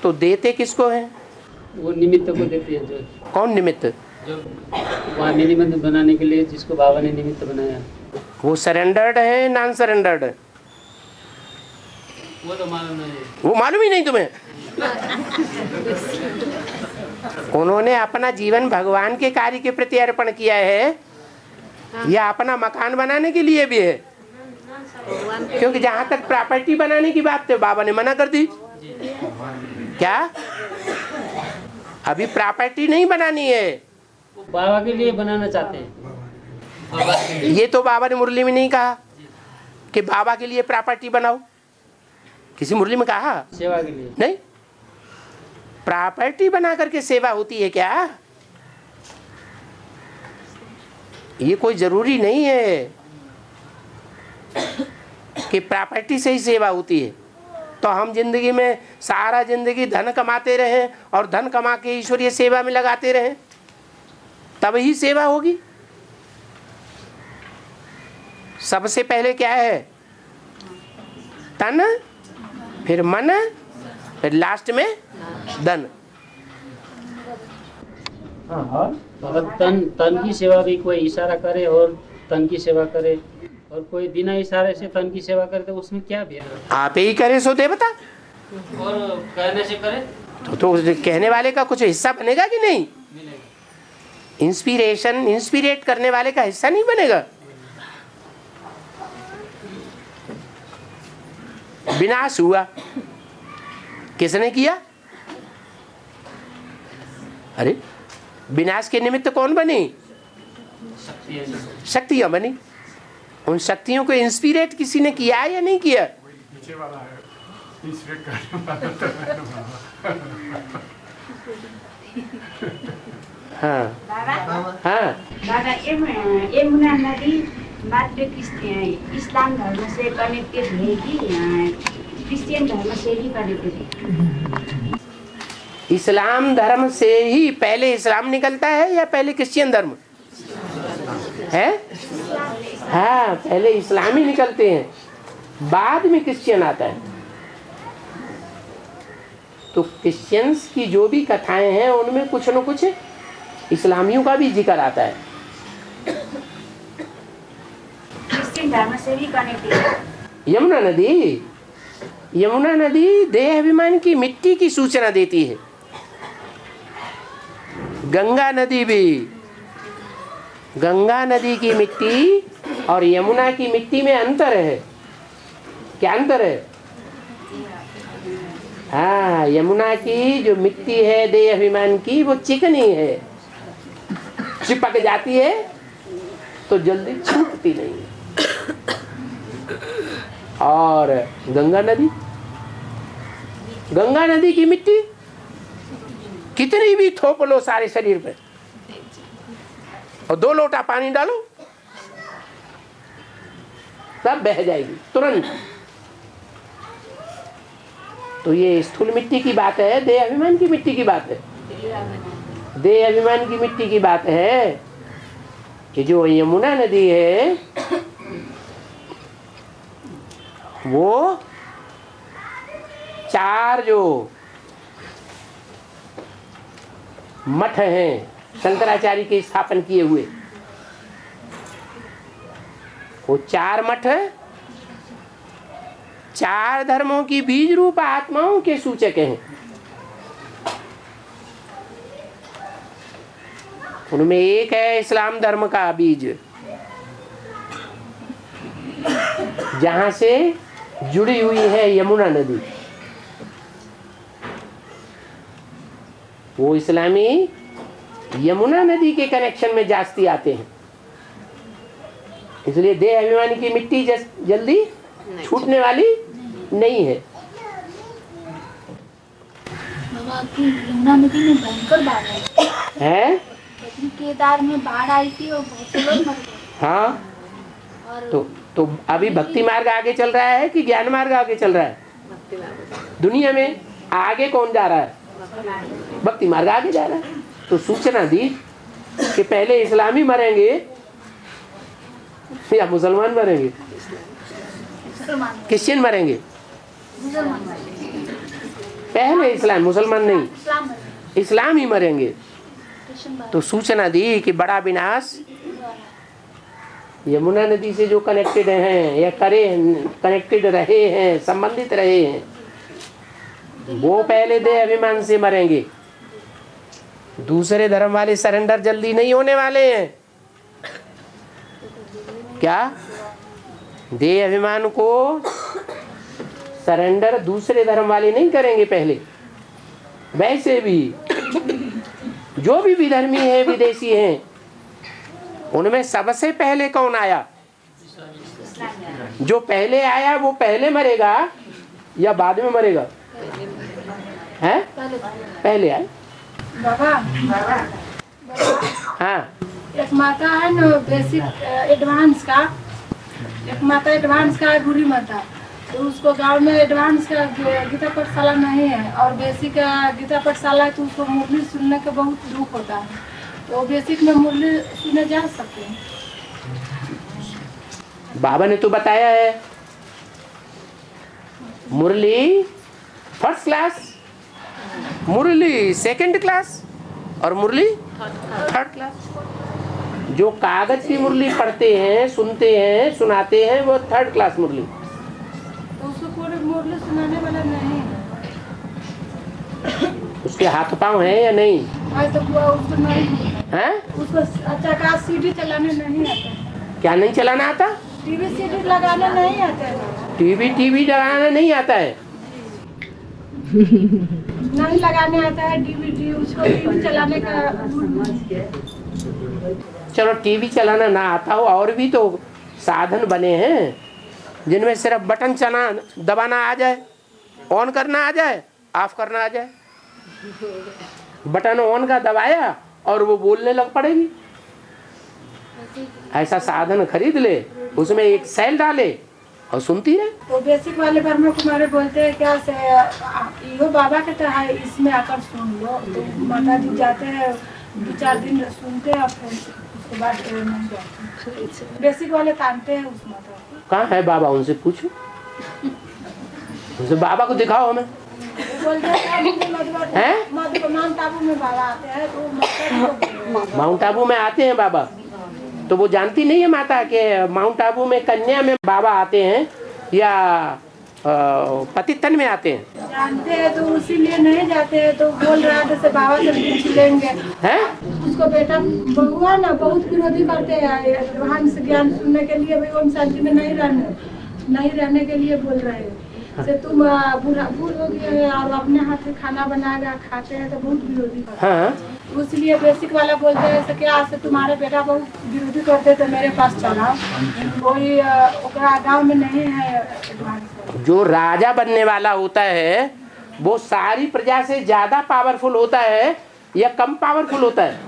तो देते किसको हैं? वो निमित्त को देते हैं। जो कौन निमित्त? जो वहाँ मिनी मंदिर बनाने के लिए जिसको बाबा ने निमित्त बनाया, वो सरेंडर्ड है, नॉन सरेंडर्ड है? वो तो मालूम नहीं। वो मालूम ही नहीं तुम्हें? उन्होंने अपना जीवन भगवान के कार्य के प्रति अर्पण किया है या अपना मकान बनाने के लिए भी है? क्योंकि जहाँ तक प्रॉपर्टी बनाने की बात है बाबा ने मना कर दी। क्या अभी प्रॉपर्टी नहीं बनानी है? बाबा के लिए बनाना चाहते हैं। ये तो बाबा ने मुरली में नहीं कहा कि बाबा के लिए प्रॉपर्टी बनाओ। किसी मुरली में कहा? सेवा के लिए नहीं। प्रॉपर्टी बना करके सेवा होती है क्या? ये कोई जरूरी नहीं है कि प्रॉपर्टी से ही सेवा होती है। तो हम जिंदगी में सारा जिंदगी धन कमाते रहें और धन कमा के ईश्वरीय सेवा में लगाते रहें, तब ही सेवा होगी। सबसे पहले क्या है? तन, फिर मन, फिर लास्ट में धन। अगर तन की सेवा भी कोई इशारा करे और तन की सेवा करे, और कोई बिना इशारे से तन की सेवा करे, तो उसमें क्या भेद है? आप ही करे सो देवता, और कहने से करे तो कहने वाले का कुछ हिस्सा बनेगा कि नहीं? इंस्पिरेशन, इंस्पिरेट करने वाले का हिस्सा नहीं बनेगा। विनाश हुआ, किसने किया? अरे विनाश के निमित्त कौन बनी? शक्तियां बनी। उन शक्तियों को इंस्पिरेट किसी ने किया या नहीं किया? हाँ हाँ। दादा, यमुना नदी मात्र इस्लाम धर्म से कनेक्टेड है कि क्रिश्चियन धर्म से ही कनेक्टेड है? इस्लाम धर्म से ही पहले इस्लाम निकलता है या पहले क्रिश्चियन धर्म है? हाँ, पहले इस्लाम ही निकलते हैं, बाद में क्रिश्चियन आता है। तो क्रिश्चियंस की जो भी कथाएं हैं उनमें कुछ न कुछ इस्लामियों का भी जिक्र आता है। क्रिश्चियन धर्म से भी कनेक्टेड है। यमुना नदी देह अभिमान की मिट्टी की सूचना देती है। गंगा नदी भी, गंगा नदी की मिट्टी और यमुना की मिट्टी में अंतर है। क्या अंतर है? हाँ, यमुना की जो मिट्टी है देह अभिमान की, वो चिकनी है, चिपक जाती है तो जल्दी छूटती नहीं है। और गंगा नदी की मिट्टी कितनी भी थोप लो सारे शरीर पे और 2 लोटा पानी डालो, सब बह जाएगी तुरंत। तो ये स्थूल मिट्टी की बात है, देह अभिमान की मिट्टी की बात है? देह अभिमान की मिट्टी की बात है कि जो यमुना नदी है वो 4 जो मठ हैं शंकराचार्य के स्थापन किए हुए, वो 4 मठ 4 धर्मों की बीज रूप आत्माओं के सूचक हैं। उनमें एक है इस्लाम धर्म का बीज, जहां से जुड़ी हुई है यमुना नदी। वो इस्लामी यमुना नदी के कनेक्शन में जास्ती आते हैं, इसलिए देह अभिमानी की मिट्टी जल्दी छूटने वाली नहीं है। बाबा की यमुना नदी में भयंकर बाढ़ आई है? केदार में बाढ़ आई थी और बहुत से लोग मर गए। हाँ, और तो अभी भक्ति मार्ग आगे चल रहा है कि ज्ञान मार्ग आगे चल रहा है? दुनिया में आगे कौन जा रहा है? भक्ति मार्ग आगे जा रहा है। तो सूचना दी कि पहले इस्लामी मरेंगे या मुसलमान मरेंगे, क्रिश्चियन मरेंगे? पहले इस्लाम, मुसलमान नहीं, इस्लाम ही मरेंगे। तो सूचना दी कि बड़ा विनाश यमुना नदी से जो कनेक्टेड हैं या कनेक्टेड रहे हैं, संबंधित रहे हैं, वो पहले देह अभिमान से मरेंगे। दूसरे धर्म वाले सरेंडर जल्दी नहीं होने वाले हैं। क्या? देह अभिमान को सरेंडर दूसरे धर्म वाले नहीं करेंगे पहले। वैसे भी जो भी विधर्मी है, विदेशी हैं, उनमें सबसे पहले कौन आया? जो पहले आया वो पहले मरेगा या बाद में मरेगा? हैं? पहले आए। बाबा हाँ, एक माता है ना बेसिक एडवांस का, एक माता एडवांस का है, बुरी माता। तो उसको गांव में एडवांस का गीता पाठशाला नहीं है और बेसिक गीता पाठशाला है, तो उसको मुरली सुनने का बहुत दुख होता है। तो बेसिक में मुरली सुने जा सकते हैं। बाबा ने तो बताया है मुरली फर्स्ट क्लास, मुरली सेकंड क्लास और मुरली थर्ड क्लास। जो कागज की मुरली पढ़ते हैं, सुनते हैं, सुनाते हैं, वो थर्ड क्लास मुरली। तो उसको पूरे मुरली सुनाने वाला नहीं है। उसके हाथ पांव है या नहीं तो उसको नहीं है? उसको अच्छा का सीडी चलाने नहीं आता। क्या नहीं चलाना आता? टीवी सीडी लगाने नहीं आता है। टीवी लगाना नहीं आता है? नहीं लगाने आता है डीवीडी, उसको टीवी चलाने का। चलो टीवी चलाना ना आता हो, और भी तो साधन बने हैं जिनमें सिर्फ बटन दबाना आ जाए, ऑन करना आ जाए, ऑफ करना आ जाए। बटन ऑन का दबाया और वो बोलने लग पड़ेगी। ऐसा साधन खरीद ले, उसमें एक सेल डाले और सुनती रहे। तो बेसिक वाले ब्रह्मा कुमारी बोलते हैं क्या से यो बाबा के तरह है, इसमें आकर सुन लो। तो माता जी जाते हैं, 2-4 दिन सुनते हैं और फिर उसके बाद फिर नहीं जाते। बेसिक वाले तानते हैं उस माता को। कहाँ है बाबा? उनसे पूछो, उनसे बाबा को दिखाओ हमें। बोलते हैं माउंट आबू में बाबा आते हैं, तो माउंट आबू में आते हैं बाबा। तो वो जानती नहीं है माता के माउंट आबू में कन्या में बाबा आते हैं या पतितन में आते हैं? जानते हैं तो इसीलिए नहीं जाते हैं। तो बोल रहा था से बाबा से पूछ लेंगे हैं? उसको बेटा बहुआ ना बहुत विरोधी करते हैं भगवान से ज्ञान सुनने के लिए, भाई ओम शांति में नहीं रहने के लिए बोल रहे हैं से तुम बूढ़ हो गए और अपने हाथ से खाना बनाकर खाते हैं, तो बहुत विरोधी करते हैं। हाँ, इसलिए बेसिक वाला बोलते हैं से क्या से तुम्हारे बेटा बहुत विरोधी करते तो मेरे पास चला, कोई गाँव में नहीं है एडवांस। जो राजा बनने वाला होता है वो सारी प्रजा से ज्यादा पावरफुल होता है या कम पावरफुल होता है?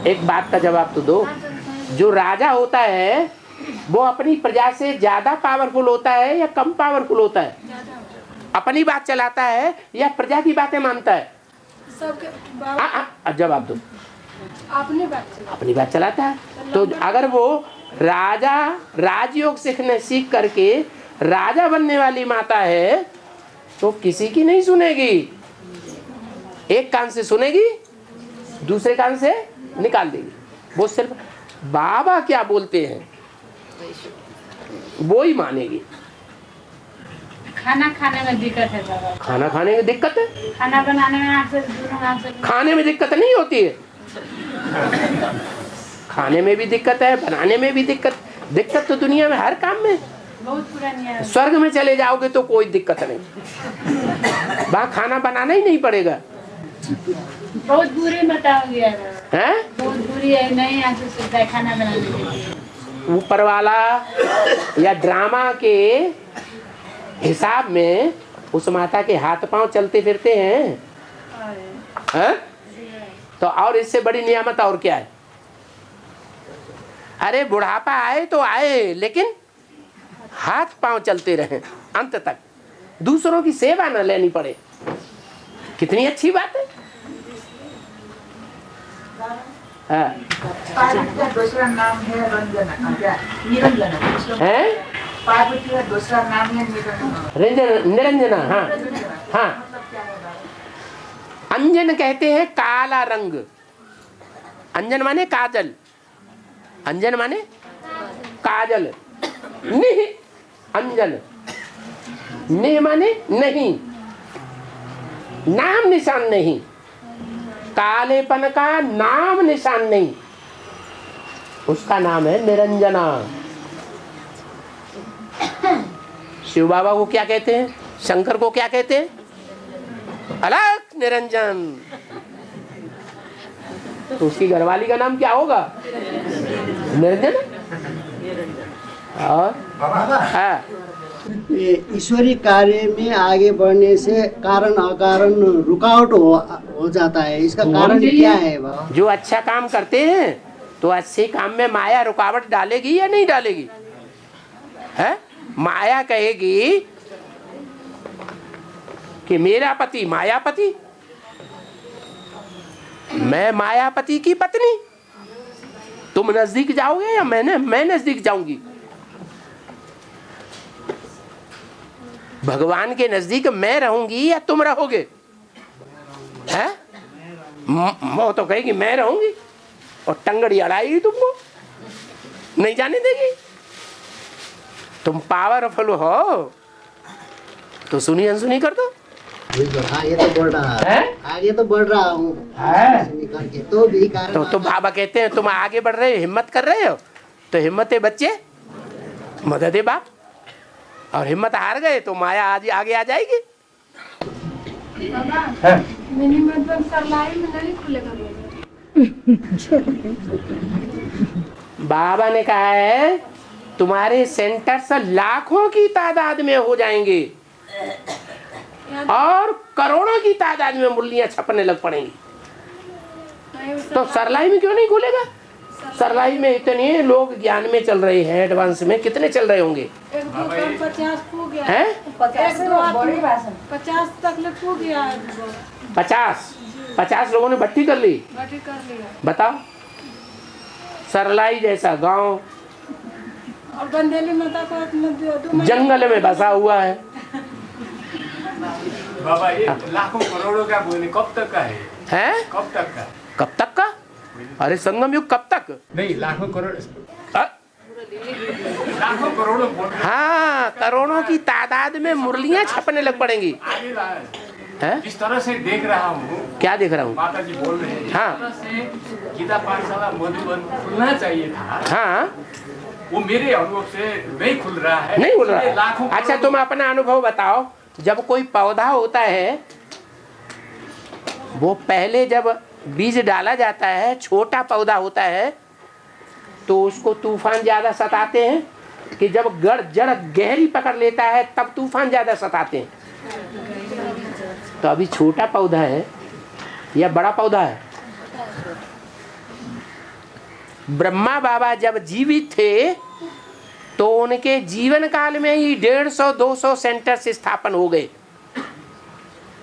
एक बात का जवाब तो दो। जो राजा होता है वो अपनी प्रजा से ज्यादा पावरफुल होता है या कम पावरफुल होता है? अपनी बात चलाता है या प्रजा की बातें मानता है? सबके बाबा जवाब दो। अपनी बात अपनी बात चलाता है। तो अगर वो राजा राजयोग सीख करके राजा बनने वाली माता है तो किसी की नहीं सुनेगी। एक कान से सुनेगी, दूसरे कान से निकाल देगी। वो सिर्फ बाबा क्या बोलते हैं वो ही मानेगी। खाना खाने में दिक्कत है बाबा। खाना खाने में दिक्कत है? खाना बनाने में आपसे दोनों हाथ से खाने में दिक्कत नहीं होती है। खाने में भी दिक्कत है, बनाने में भी दिक्कत तो दुनिया में हर काम में। बहुत पुरानी है। स्वर्ग में चले जाओगे तो कोई दिक्कत नहीं, वहाँ खाना बनाना ही नहीं पड़ेगा। बहुत बुरी बताओगे हैं? बहुत बुरी है, नहीं आ सकता है खाना बनाने के लिए। ऊपर वाला या ड्रामा के हिसाब में उस माता के हाथ पांव चलते फिरते हैं। तो और इससे बड़ी नियामत और क्या है? अरे बुढ़ापा आए तो आए, लेकिन हाथ पांव चलते रहे अंत तक, दूसरों की सेवा न लेनी पड़े। कितनी अच्छी बात है। पार्वती का दूसरा नाम है निरंजना। है? पार्वती का दूसरा नाम है निरंजना। हाँ हाँ, अंजन कहते हैं काला रंग। अंजन माने काजल, अंजन माने काजल। निह अंजन, निह माने नहीं, नाम निशान नहीं, कालेपन का नाम निशान नहीं, उसका नाम है निरंजना। शिव बाबा को क्या कहते हैं? शंकर को क्या कहते हैं? अलग निरंजन। तो उसकी घरवाली का नाम क्या होगा? निरंजन। और हाँ, ईश्वरीय कार्य में आगे बढ़ने से कारण अकारण रुकावट हो जाता है, इसका कारण क्या है बाबा? जो अच्छा काम करते हैं तो अच्छे काम में माया रुकावट डालेगी या नहीं डालेगी? है? माया कहेगी कि मेरा पति मायापति, मैं मायापति की पत्नी, तुम नजदीक जाओगे या मैं नजदीक जाऊंगी? भगवान के नजदीक मैं रहूंगी या तुम रहोगे? हैं? वो तो कहेगी मैं रहूंगी और टंगड़ी अड़ाएगी तुमको, नहीं जाने देगी। तुम पावरफुल हो तो सुनी अनसुनी कर दो। आगे तो बढ़ रहा है, आगे तो बढ़ रहा हूँ तो भी कारण तो बाबा कहते हैं तुम आगे बढ़ रहे हो, हिम्मत कर रहे हो, तो हिम्मत है बच्चे, मदद है बाप। और हिम्मत हार गए तो माया आज आगे आ जाएगी। बाबा मिनी मतलब सरलाई में नहीं खुलेगा बाबा ने कहा है तुम्हारे सेंटर्स लाखों की तादाद में हो जाएंगे और करोड़ों की तादाद में मुरलियां छपने लग पड़ेंगी। तो सरलाई में क्यों नहीं खुलेगा? सरलाई में इतने लोग ज्ञान में चल रहे हैं, एडवांस में कितने चल रहे होंगे? 50 हो गया हैं? 50 तक ले हो गया। 50 लोगों ने भट्टी कर ली। भट्टी कर लिया। बताओ, सरलाई जैसा गांव और बंदेली माता को जंगल में बसा हुआ है। बाबा ये लाखों करोड़ों का बोले कब तक का है? हैं? कब तक का? कब तक का? अरे संगम युग कब तक? नहीं, लाखों करोड़, लाखों करोड़ों बोल रहे हैं। हाँ, करोड़ों की तादाद में मुरलियां छपने लग पड़ेंगी। आगे रहा है। हैं? जिस तरह से देख रहा हूँ, क्या देख रहा हूँ? माता जी बोल रहे हैं, हाँ। जिस तरह से गीता पाठशाला मधुबन खुलना चाहिए था, हाँ, वो मेरे अनुभव से नहीं खुल रहा है। नहीं खुल रहा इसलिए है। लाखों अच्छा, तुम अपना अनुभव बताओ। जब कोई पौधा होता है, वो पहले जब बीज डाला जाता है, छोटा पौधा होता है, तो उसको तूफान ज्यादा सताते हैं कि जब जड़ गहरी पकड़ लेता है तब तूफान ज्यादा सताते हैं? तो अभी छोटा पौधा है या बड़ा पौधा है? ब्रह्मा बाबा जब जीवित थे तो उनके जीवन काल में ही 150-200 सेंटर्स स्थापन हो गए।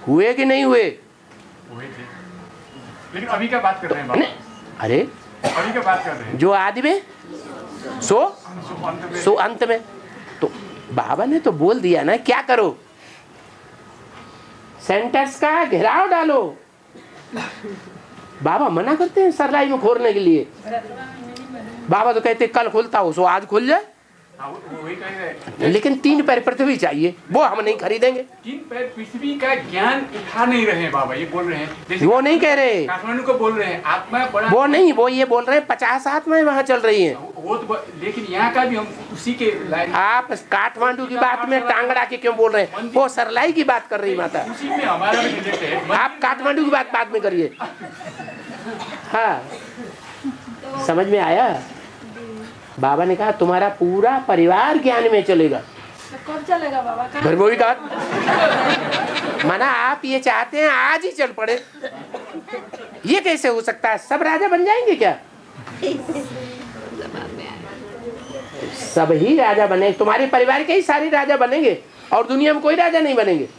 हुए कि नहीं हुए? हुए थे, लेकिन अभी क्या बात कर रहे हैं बाबा? अरे अभी क्या बात कर रहे हैं? जो आदि में सो अंत में। तो बाबा ने तो बोल दिया ना, क्या करो? सेंटर्स का घेराव डालो। बाबा मना करते हैं सरलाई में खोलने के लिए। बाबा तो कहते कल खुलता हो, सो आज खुल जाए। वही कह रहे हैं। लेकिन 3 पैर पृथ्वी चाहिए, वो हम नहीं खरीदेंगे। 3 पैर पृथ्वी का ज्ञान उठा नहीं रहे हैं बाबा, ये बोल रहे हैं। जैसे वो नहीं कह रहे, काठमांडू को बोल रहे हैं आत्मा बड़ा, वो नहीं, वो ये बोल रहे हैं 50 आत्माएं वहाँ चल रही हैं। वो तो, लेकिन यहाँ का भी हम उसी के लाइन। आप काठमांडू की बात में टांगड़ा के क्यों बोल रहे हैं? वो सरलाई की बात कर रही माता। उसी में हमारा भी रिलेट है। आप काठमांडू की बात बाद में करिए। हाँ, समझ में आया? बाबा ने कहा तुम्हारा पूरा परिवार ज्ञान में चलेगा। तो कब चलेगा बाबा? फिर वही कहा माना आप ये चाहते हैं आज ही चल पड़े। ये कैसे हो सकता है? सब राजा बन जाएंगे क्या? सब ही राजा बने, तुम्हारे परिवार के ही सारे राजा बनेंगे और दुनिया में कोई राजा नहीं बनेंगे।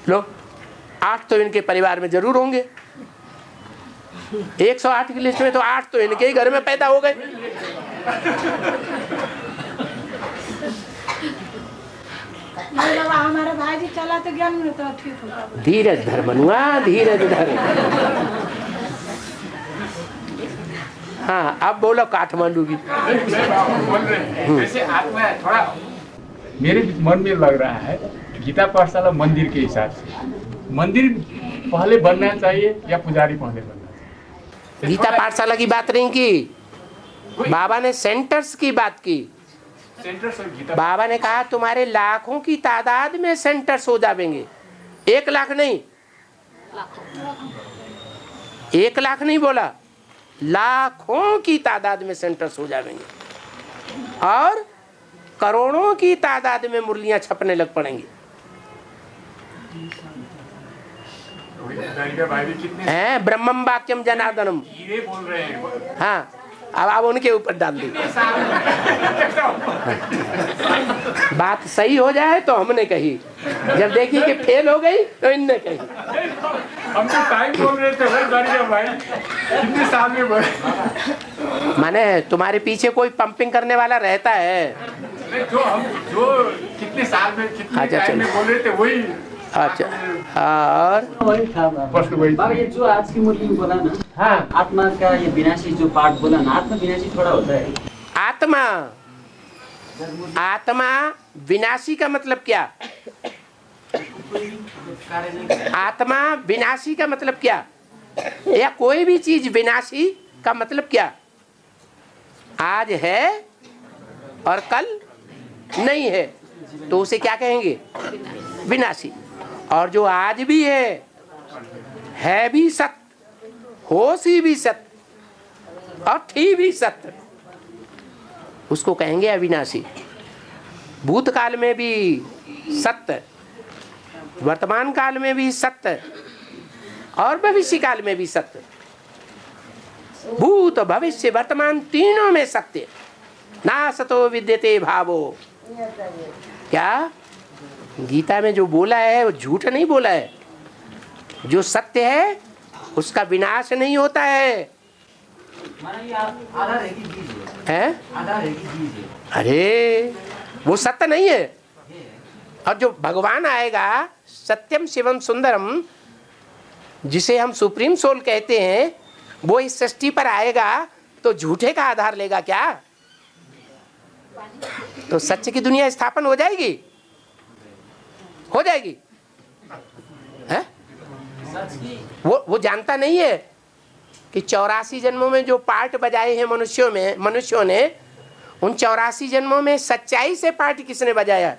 लो 8 तो इनके परिवार में जरूर होंगे। 108 की लिस्ट में तो 8 तो इनके ही घर में पैदा हो गए। नहीं बाबा, हमारे भाई जी चला तो ज्ञान में तो ठीक होगा। धीरज धर मनुआ, धीरज धर। हाँ, अब बोलो काठमांडू की। बोल रहे हैं जैसे आत्मा थोड़ा मेरे मन में लग रहा है, गीता पाठशाला मंदिर के हिसाब से मंदिर पहले बनना चाहिए या पुजारी पहले बनना चाहिए? गीता पाठशाला की बात नहीं की, बाबा ने सेंटर्स की बात की। सेंटर्स और गीता, बाबा ने कहा तुम्हारे लाखों की तादाद में सेंटर्स हो जाएंगे। 1 लाख नहीं, 1 लाख नहीं बोला, लाखों की तादाद में सेंटर्स हो जाएंगे और करोड़ों की तादाद में मुरलियां छपने लग पड़ेंगी। हैं ब्रह्मम वाक्यम जनार्दनम बोल रहे हैं। हाँ, अब आप उनके ऊपर डाल दी। बात सही हो जाए तो हमने कही, जब देखी कि फेल हो गई तो इनने कही। हम तो टाइम बोल रहे थे भाई, कितने साल में माने तुम्हारे पीछे कोई पंपिंग करने वाला रहता है। जो कितने साल में कितने टाइम में बोल रहे थे वही। अच्छा, और वही था बाबा, ये जो आज की मुरली में बोला ना, हाँ, आत्मा का ये विनाशी जो पाठ बोला ना, आत्मा विनाशी थोड़ा होता है। आत्मा विनाशी का मतलब क्या? आत्मा विनाशी का मतलब क्या? या कोई भी चीज विनाशी का मतलब क्या? आज है और कल नहीं है तो उसे क्या कहेंगे? विनाशी। और जो आज भी है भी सत्य, होशी भी सत्य और थी भी सत्य, उसको कहेंगे अविनाशी। भूतकाल में भी सत्य, वर्तमान काल में भी सत्य और भविष्य काल में भी सत्य। भूत भविष्य वर्तमान तीनों में सत्य। नासतो विद्यते भावो। क्या गीता में जो बोला है वो झूठ नहीं बोला है। जो सत्य है उसका विनाश नहीं होता है। अरे वो सत्य नहीं है। और जो भगवान आएगा सत्यम शिवम सुंदरम, जिसे हम सुप्रीम सोल कहते हैं, वो इस सृष्टि पर आएगा तो झूठे का आधार लेगा क्या? तो सच्चे की दुनिया स्थापन हो जाएगी, हो जाएगी है? वो जानता नहीं है कि 84 जन्मों में जो पार्ट बजाए हैं मनुष्यों ने, उन 84 जन्मों में सच्चाई से पार्ट किसने बजाया?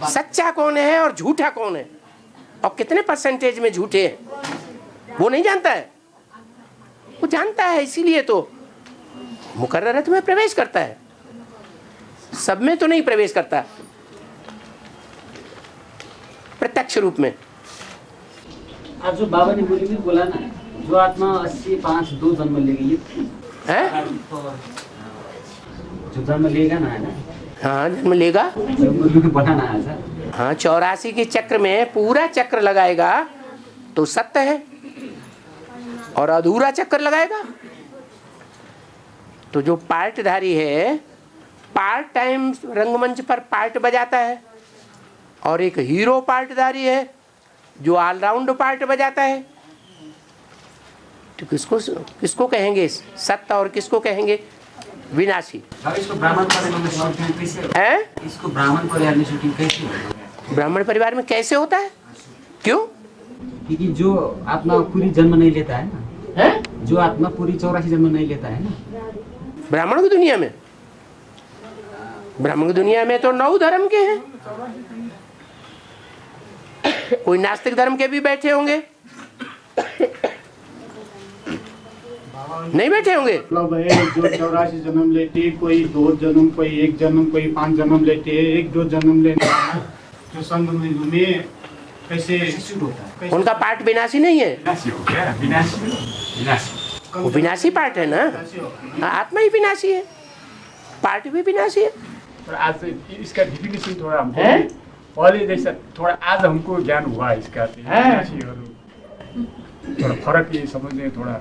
सच्चा कौन है और झूठा कौन है और कितने परसेंटेज में झूठे हैं वो नहीं जानता है। वो जानता है, इसीलिए तो मुकर्ररत में प्रवेश करता है, सब में तो नहीं प्रवेश करता, प्रत्यक्ष रूप में। आज जो बाबा ने बोली भी बोला ना, जो आत्मा 80 5 2 जन्म लेगी, ये है जो जन्म लेगा ना, है ना, हाँ जन्म लेगा। बनाना है सर। हाँ 84 के चक्र में पूरा चक्र लगाएगा तो सत्य है, और अधूरा चक्कर लगाएगा तो जो पार्टधारी है पार्ट टाइम रंगमंच पर पार्ट बजाता है, और एक हीरो पार्टधारी है जो ऑलराउंड पार्ट बजाता है, तो किसको कहेंगे सत्य और किसको कहेंगे विनाशी? इसको ब्राह्मण परिवार में शूटिंग कैसे है? इसको ब्राह्मण परिवार में शूटिंग कैसे होगा? ब्राह्मण परिवार में कैसे होता है? क्यों? क्योंकि जो आत्मा पूरी जन्म नहीं लेता है ना, है? जो आत्मा पूरी 84 जन्म नहीं लेता है ना ब्राह्मण की दुनिया में। ब्राह्मण की दुनिया में तो 9 धर्म के हैं, कोई नास्तिक धर्म के भी बैठे होंगे, नहीं बैठे होंगे। मतलब है जो 84 जन्म लेते, कोई 2 जन्म, कोई 1 जन्म, कोई 5 जन्म लेते, 1-2 जन्म लेने जो संग में कैसे शुरू होता है? उनका पार्ट विनाशी नहीं है। विनाशी हो गया, विनाशी वो विनाशी पार्ट है ना, आत्मा ही विनाशी है, पार्ट भी विनाशी है। आज इसका डिफिनेशन थोड़ा हमको पहले जैसा थोड़ा आज हमको ज्ञान हुआ इसका, विनाशी और थोड़ा फर्क ये समझने थोड़ा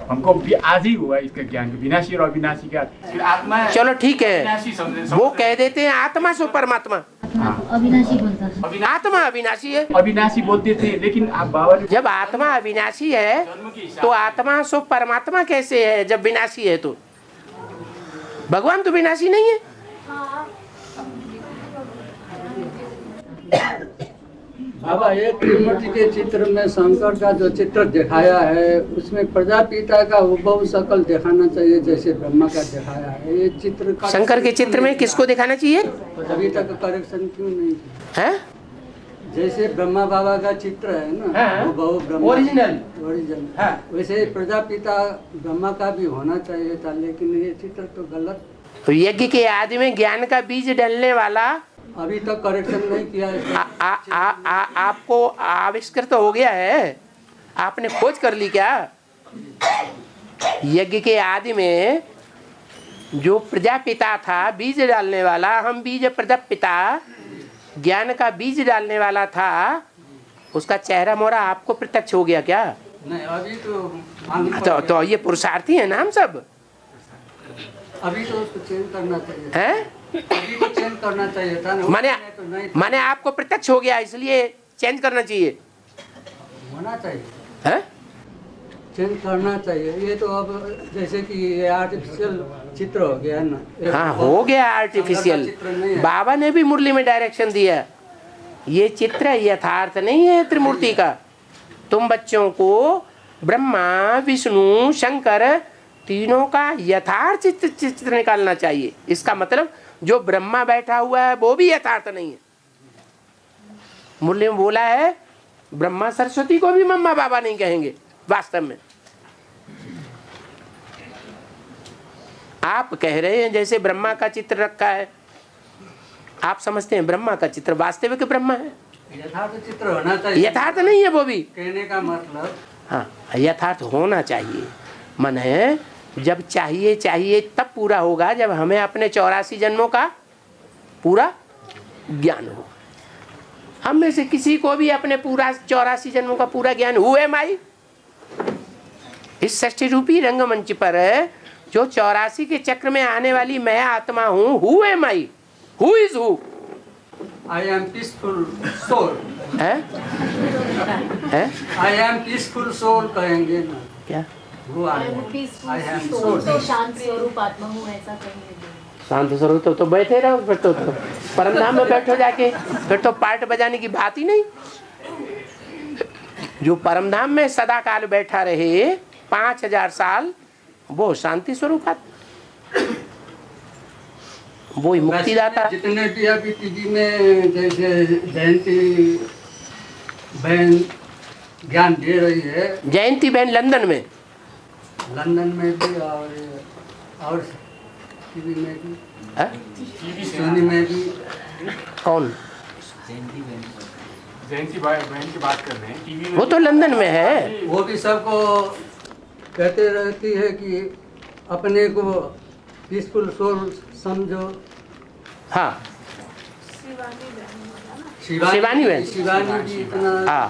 हमको भी आज ही हुआ इसका ज्ञान, विनाशी और अविनाशी का। फिर आत्मा चलो ठीक है, वो कह देते हैं आत्मा सो परमात्मा, अविनाशी बोलता है। आत्मा अविनाशी है, अविनाशी बोलते थे, लेकिन आप बाबा जब आत्मा अविनाशी है तो आत्मा सो परमात्मा कैसे है जब विनाशी है? तो भगवान तो विनाशी नहीं है। बाबा एक त्रिमूर्ति के चित्र में शंकर का जो चित्र दिखाया है उसमें प्रजापिता का हुबहू शकल दिखाना चाहिए जैसे ब्रह्मा का दिखाया है। ये चित्र का शंकर के चित्र में किसको दिखाना चाहिए? अभी तक करेक्शन क्यों नहीं है? जैसे ब्रह्मा बाबा का चित्र है ना, हुबहू ब्रह्मा ओरिजिनल, वैसे प्रजापिता ब्रह्मा का भी होना चाहिए था, लेकिन ये चित्र तो गलत। तो यज्ञ के आदि में ज्ञान का बीज डलने वाला अभी तक करेक्शन नहीं किया है। आपको आविष्कृत तो हो गया है, आपने खोज कर ली क्या? यज्ञ के आदि में जो प्रजापिता था बीज डालने वाला, हम बीज प्रजापिता ज्ञान का बीज डालने वाला था, उसका चेहरा मोहरा आपको प्रत्यक्ष हो गया क्या? नहीं अभी तो ये पुरुषार्थी है ना हम सब। अभी तो उसको चेंज करना चाहिए है? अभी तो चेंज करना चाहिए था ना। माने आपको प्रत्यक्ष हो गया इसलिए चेंज करना चाहिए, होना चाहिए है? चेंज करना चाहिए। ये तो अब जैसे कि ये आर्टिफिशियल चित्र हो गया ना। हाँ हो गया आर्टिफिशियल। बाबा ने भी मुरली में डायरेक्शन दिया, ये चित्र यथार्थ नहीं है त्रिमूर्ति का। तुम बच्चों को ब्रह्मा विष्णु शंकर तीनों का यथार्थ चित्र निकालना चाहिए। इसका मतलब जो ब्रह्मा बैठा हुआ है वो भी यथार्थ नहीं है। मुरली में बोला है ब्रह्मा सरस्वती को भी मम्मा बाबा नहीं कहेंगे वास्तव में। आप कह रहे हैं जैसे ब्रह्मा का चित्र रखा है, आप समझते हैं ब्रह्मा का चित्र वास्तविक ब्रह्मा है, यथार्थ चित्र होना चाहिए। यथार्थ नहीं है वो भी कहने का मतलब। हाँ यथार्थ होना चाहिए। मन है जब चाहिए तब पूरा होगा जब हमें अपने 84 जन्मों का पूरा ज्ञान हो। हम में से किसी को भी अपने पूरा 84 जन्मों का पूरा ज्ञान हुए माई इस षष्ठी रूपी रंगमंच पर जो 84 के चक्र में आने वाली मैं आत्मा हूँ। Who am I? Who is who? I am peaceful soul. है? आई एम पीसफुल सोल कहेंगे ना क्या? शांत स्वरूप आत्मा हूँ ऐसा कहेंगे। शांत स्वरूप तो बैठे रहो, फिर तो परमधाम में बैठो जाके, फिर तो पार्ट बजाने की बात ही नहीं। जो परमधाम में सदा काल बैठा रहे 5000 साल, वो शांति स्वरूप वो ही मुक्तिदाता। जितने भी अभी टीवी में जैसे जयंती बहन ज्ञान दे रही है, जयंती बहन लंदन में भी और टीवी में भी, सोनी में भी। कौन? जयंती बहन की बात कर रहे हैं टीवी में। वो तो लंदन में है। वो भी सबको कहते रहती है कि अपने को पीसफुल सोल समझो, हाँ शिवानी बहन। शिवानी भी इतना हाँ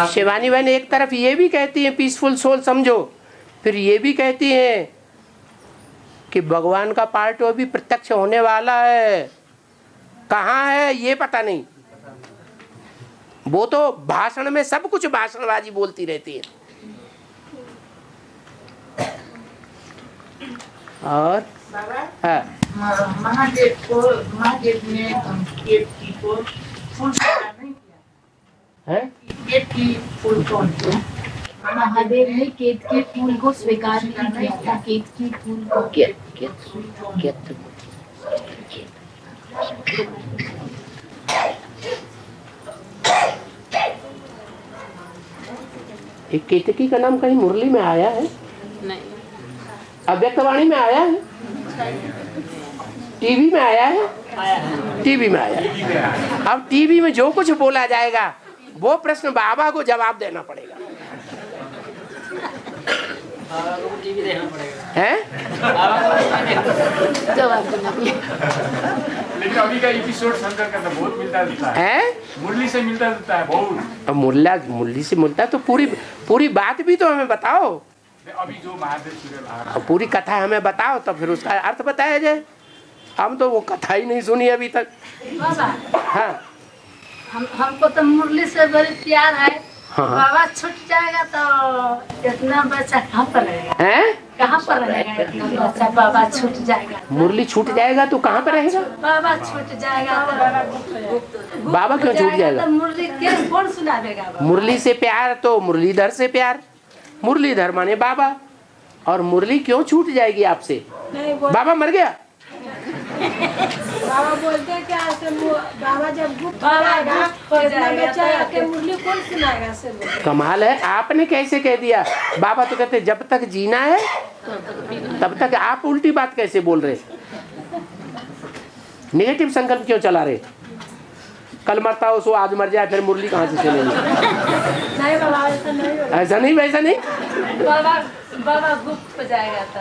शिवानी बहन एक तरफ ये भी कहती है पीसफुल सोल समझो, फिर ये भी कहती है कि भगवान का पार्ट वो भी प्रत्यक्ष होने वाला है। कहाँ है ये पता नहीं, वो तो भाषण में सब कुछ भाषणबाजी बोलती रहती है। और हाँ महादेव ने केतकी को फूल स्वीकार नहीं किया है? केतकी फूल कौन किया? महादेव ने केत के फूल को स्वीकार नहीं किया था। केत के फूल को एक केतकी का नाम कहीं मुरली में आया है? नहीं। अव्यक्तवाणी में आया है? टीवी में आया है? टीवी में आया है। अब टीवी में जो कुछ बोला जाएगा वो प्रश्न बाबा को जवाब देना पड़ेगा। टीवी देखना पड़ेगा हैं? जवाब देना लेकिन अभी का एपिसोड शंकर का तो बहुत मिलता जुलता है, मुरली से मिलता जुलता है बहुत। अब मुरली से मिलता तो पूरी बात भी तो हमें बताओ, अभी जो महादेव सीरियल आ रहा है पूरी कथा हमें बताओ तो फिर उसका अर्थ बताया जाए। हम तो वो कथा ही नहीं सुनी अभी तक। बाबा हाँ हमको तो मुरली से बड़ी प्यार है। हाँ। बाबा छूट जाएगा तो इतना बच्चा कहाँ पर रहेगा? हैं? कहाँ पर रहेगा इतना बच्चा? बाबा छूट जाएगा, मुरली छूट जाएगा तो कहाँ पे रहेगा? बाबा छूट जाएगा तो बाबा क्यों छूट जाएगा? तो मुरली के कौन सुनावेगा? बाबा मुरली से प्यार तो मुरलीधर से प्यार, मुरलीधर माने बाबा, और मुरली क्यों छूट जाएगी आपसे? बाबा मर गया? बाबा बोलते हैं क्या ऐसे बाबा जब गुप्त हो जाएगा तो इतना बच्चा आके मुरली कौन सुनाएगा? से कमाल है, आपने कैसे कह दिया? बाबा तो कहते जब तक जीना है तब तक। आप उल्टी बात कैसे बोल रहे? नेगेटिव संकल्प क्यों चला रहे? कल मरता हो सो आज मर जाए, फिर मुरली कहाँ से सुनेंगे? नहीं बाबा ऐसा नहीं होगा। ऐसा नहीं, वैसा नहीं। बाबा गुप्त हो जाएगा तो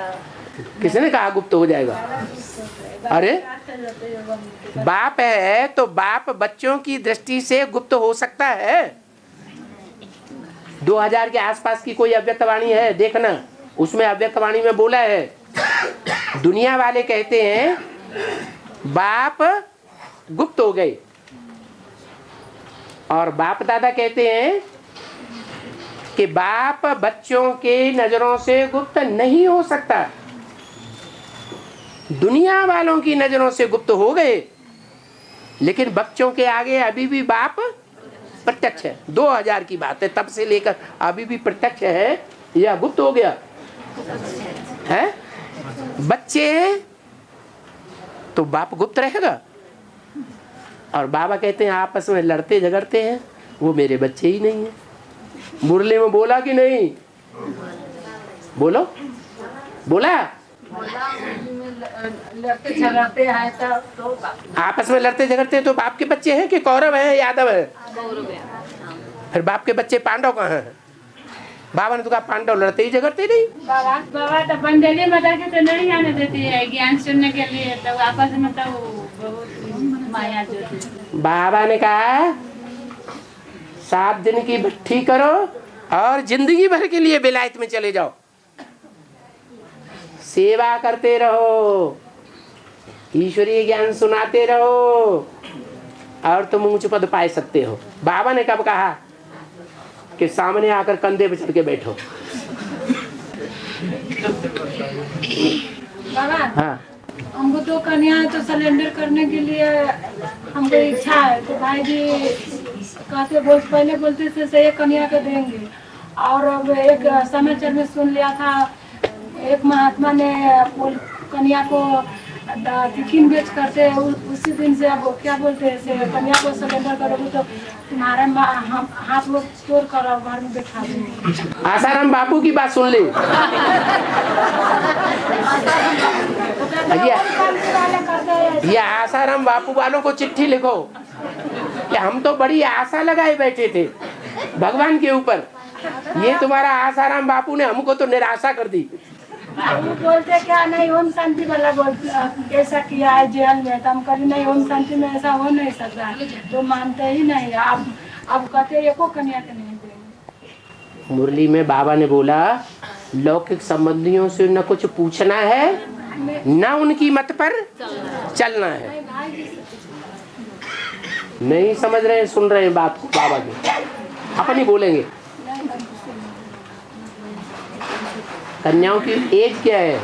किसने कहा गुप्त हो जाएगा? अरे बाप है तो बाप बच्चों की दृष्टि से गुप्त हो सकता है। 2000 के आसपास की कोई अव्यक्तवाणी है देखना, उसमें अव्यक्तवाणी में बोला है दुनिया वाले कहते हैं बाप गुप्त हो गए, और बाप दादा कहते हैं कि बाप बच्चों के नजरों से गुप्त नहीं हो सकता। दुनिया वालों की नजरों से गुप्त हो गए, लेकिन बच्चों के आगे अभी भी बाप प्रत्यक्ष है। 2000 की बात है, तब से लेकर अभी भी प्रत्यक्ष है या गुप्त हो गया है? बच्चे तो बाप गुप्त रहेगा। और बाबा कहते हैं आपस में लड़ते झगड़ते हैं, वो मेरे बच्चे ही नहीं है। मुरली में बोला कि नहीं? बोलो, बोला? लड़ते झगड़ते हैं तो आपस में लड़ते झगड़ते हैं तो बाप के बच्चे हैं कि कौरव हैं यादव है? फिर बाप के बच्चे पांडव कहाँ हैं? बाबा ने तो कहा पांडव लड़ते ही झगड़ते नहीं। बाबा तो बंदेली माता के तो नहीं आने देती है ज्ञान सुनने के लिए, तो आपस में तो बहुत माया जोती। बाबा ने कहा 7 दिन की भट्ठी करो और जिंदगी भर के लिए विलायत में चले जाओ, सेवा करते रहो, ईश्वरीय ज्ञान सुनाते रहो, और तुम ऊंच पद पाए सकते हो। बाबा ने कब कहा कि सामने आकर कंधे पे चढ़ के बैठो? बाबा हाँ हमको 2 कन्या तो सिलेंडर करने के लिए हमको इच्छा है, तो भाई जी कहते पहले बोलते थे से 1 कन्या को देंगे, और अब एक समाचार में सुन लिया था एक महात्मा ने कन्या को टिफिन बेच करते, उसी दिन से अब क्या बोलते हैं से कन्या को सिलेंडर करोगे तो तुम्हारा हाथ लोग तोड़ कर घर में बैठा देंगे। आसाराम बापू की बात सुन ली। ये आसाराम बापू वालों को चिट्ठी लिखो कि हम तो बड़ी आशा लगाए बैठे थे भगवान के ऊपर, ये तुम्हारा आसाराम बापू ने हमको तो निराशा कर दी। वो बोलते क्या नहीं ओम शांति वाला बोलते ऐसा किया है जेल में, तो हम कभी नहीं ओम शांति में ऐसा हो नहीं सकता, तो मानते ही नहीं। अब कहते एको कन्या के नहीं देंगे। मुरली में बाबा ने बोला लौकिक संबंधियों से न कुछ पूछना है न उनकी मत पर चलना है। नहीं समझ रहे हैं, सुन रहे हैं बात को बाबा की, अपनी बोलेंगे। कन्याओं की एज क्या है?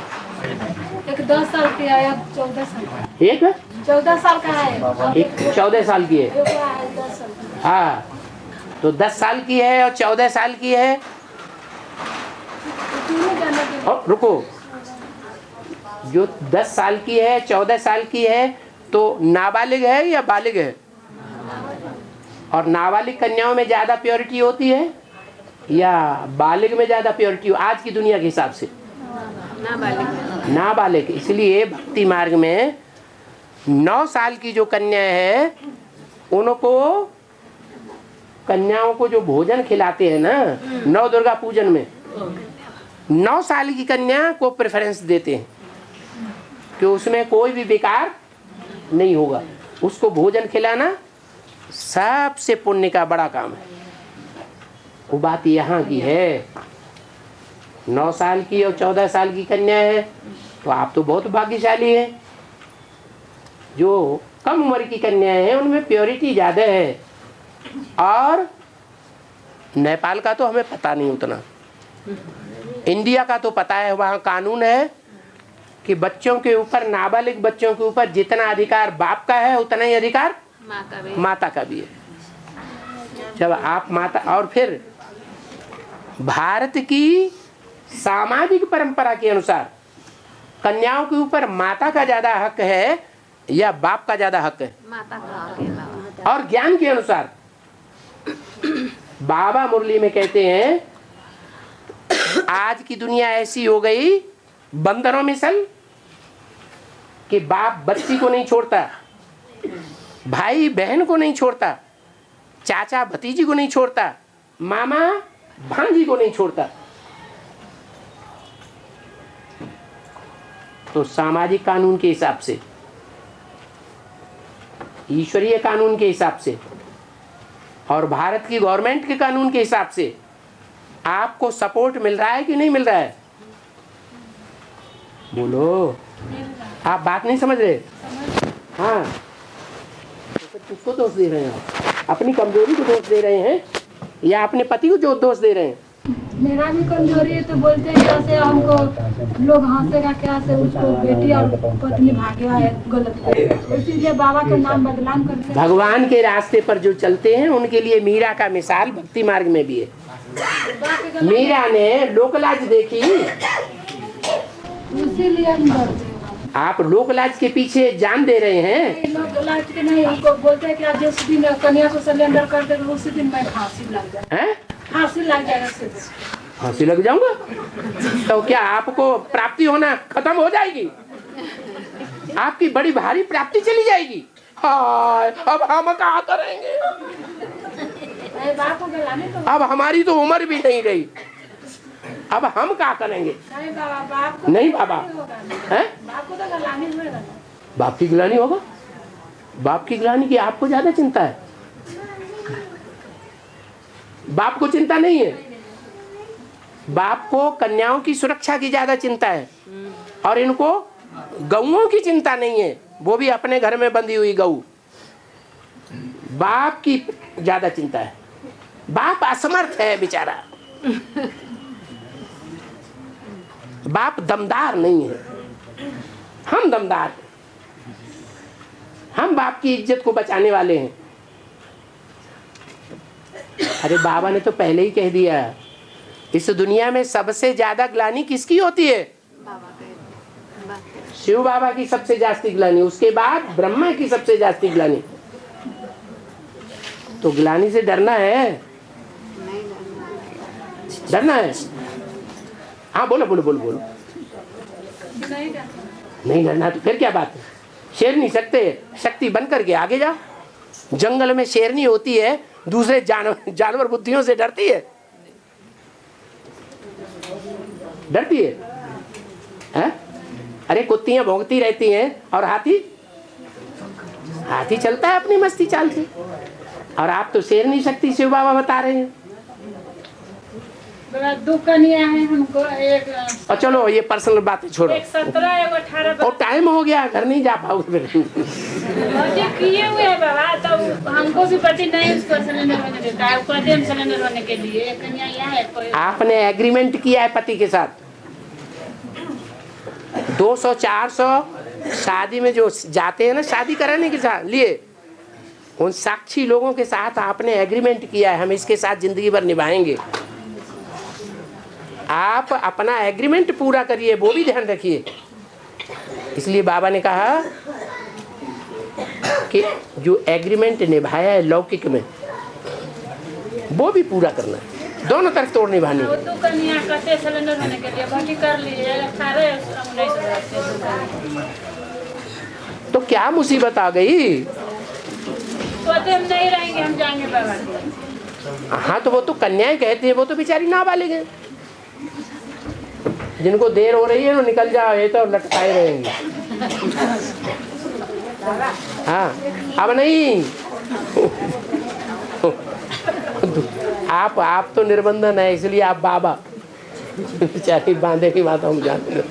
एक 10 साल की है, एक 14 साल का। एक 14 साल का है, एक 14 साल की है। एक है 10 साल का। हाँ, तो 10 साल की है और 14 साल की है। रुको, जो 10 साल की है 14 साल की है तो नाबालिग है या बालिग है? और नाबालिग कन्याओं में ज्यादा प्योरिटी होती है या बालिग में ज्यादा प्योरिटी हो आज की दुनिया के हिसाब से? नाबालिग। इसलिए भक्ति मार्ग में 9 साल की जो कन्या है उनको, कन्याओं को जो भोजन खिलाते हैं ना नव दुर्गा पूजन में, 9 साल की कन्या को प्रेफरेंस देते हैं कि उसमें कोई भी विकार नहीं होगा। उसको भोजन खिलाना सबसे पुण्य का बड़ा काम है। वो बात यहाँ की है। 9 साल की और 14 साल की कन्या है तो आप तो बहुत भाग्यशाली हैं। जो कम उम्र की कन्या है उनमें प्योरिटी ज़्यादा है। और नेपाल का तो हमें पता नहीं उतना, इंडिया का तो पता है। वहाँ कानून है कि बच्चों के ऊपर, नाबालिग बच्चों के ऊपर जितना अधिकार बाप का है उतना ही अधिकार माता का भी है। जब आप माता, और फिर भारत की सामाजिक परंपरा के अनुसार कन्याओं के ऊपर माता का ज्यादा हक है या बाप का ज्यादा हक है? माता का। और ज्ञान के अनुसार बाबा मुरली में कहते हैं आज की दुनिया ऐसी हो गई बंदरों मिसल कि बाप बच्ची को नहीं छोड़ता, भाई बहन को नहीं छोड़ता, चाचा भतीजी को नहीं छोड़ता, मामा भांजी को नहीं छोड़ता। तो सामाजिक कानून के हिसाब से, ईश्वरीय कानून के हिसाब से और भारत की गवर्नमेंट के कानून के हिसाब से आपको सपोर्ट मिल रहा है कि नहीं मिल रहा है? बोलो, आप बात नहीं समझ रहे? हाँ, तो किसको दोष दे रहे हैं? अपनी कमजोरी को दोष दे रहे हैं या अपने पति को जो दोष दे रहे हैं? मेरा भी कमजोरी है तो बोलते हैं कैसे हमको लोग हंसेगा, क्या से उसको बेटी और पत्नी भाग्य है गलत है, इसीलिए बाबा का नाम बदनाम करते हैं। भगवान के रास्ते पर जो चलते हैं उनके लिए मीरा का मिसाल भक्ति मार्ग में भी है। मीरा ने लोकलाज देखी, इसीलिए हम डरते हैं। आप लोकलाज के पीछे जान दे रहे हैं। लोकलाज के नहीं, हमको बोलते हैं कि आज जिस दिन कन्या को सिलेंडर कर दे उसी दिन मैं फांसी लग जाए, फांसी लग जाएगा। फांसी लग जाऊंगा तो क्या आपको प्राप्ति होना खत्म हो जाएगी? आपकी बड़ी भारी प्राप्ति चली जाएगी। हाय, अब हम क्या करेंगे? अब हमारी तो उम्र भी नहीं रही, अब हम क्या करेंगे? नहीं बाबा, हैं? बाप की गिलानी होगा। बाप की गिलानी की आपको ज्यादा चिंता है, बाप को चिंता नहीं है। बाप को कन्याओं की सुरक्षा की ज्यादा चिंता है और इनको गऊओं की चिंता नहीं है, वो भी अपने घर में बंधी हुई गऊ। बाप की ज्यादा चिंता है। बाप असमर्थ है बेचारा, बाप दमदार नहीं है, हम दमदार हैं। हम बाप की इज्जत को बचाने वाले हैं। अरे बाबा ने तो पहले ही कह दिया, इस दुनिया में सबसे ज्यादा ग्लानि किसकी होती है? शिव बाबा की सबसे जास्ती ग्लानि, उसके बाद ब्रह्मा की सबसे जास्ती ग्लानि। तो ग्लानि से डरना है? डरना है? हाँ बोलो बोलो बोलो बोलो। नहीं डरना तो फिर क्या बात है? शेर नहीं सकते, शक्ति बन करके आगे जाओ। जंगल में शेरनी होती है, दूसरे जानवर बुद्धियों से डरती है? डरती है? है? अरे कुत्तियां भौंकती रहती हैं और हाथी चलता है अपनी मस्ती चाल से। और आप तो शेर नहीं सकती, शिव बाबा बता रहे हैं। बड़ा दुख कनिया है हमको। एक और चलो ये पर्सनल बातें छोड़ो, एक 17 एक 18 और टाइम हो गया, घर नहीं जा पाओगे। बच्चे किए हुए हैं बाबा, तो हमको भी पति नहीं उसको सिलेंडर होने देता है, कदम सिलेंडर होने के लिए कन्या यहाँ है कोई। आपने एग्रीमेंट किया है पति के साथ, 200-400 शादी में जो जाते हैं ना शादी कराने के साथ लिए, उन साक्षी लोगों के साथ आपने एग्रीमेंट किया है हम इसके साथ जिंदगी भर निभाएंगे। आप अपना एग्रीमेंट पूरा करिए, वो भी ध्यान रखिए। इसलिए बाबा ने कहा कि जो एग्रीमेंट निभाया है लौकिक में वो भी पूरा करना है, दोनों तरफ तोड़ निभानी है। तो कन्या कते सिलेंडर होने के लिए भर्ती कर लिए 18-19 तो क्या मुसीबत आ गई? तो हम नहीं रहेंगे, हम जाएंगे बाबा। हाँ तो वो तो कन्याएं कहती है, वो तो बेचारी नाबालिग है, जिनको देर हो रही है वो निकल जाओ, ये तो लटकाए रहेंगे। हाँ अब नहीं आप तो निर्बंधन है, इसलिए आप बाबा बेचारी बांधे की बात हम जानते हैं।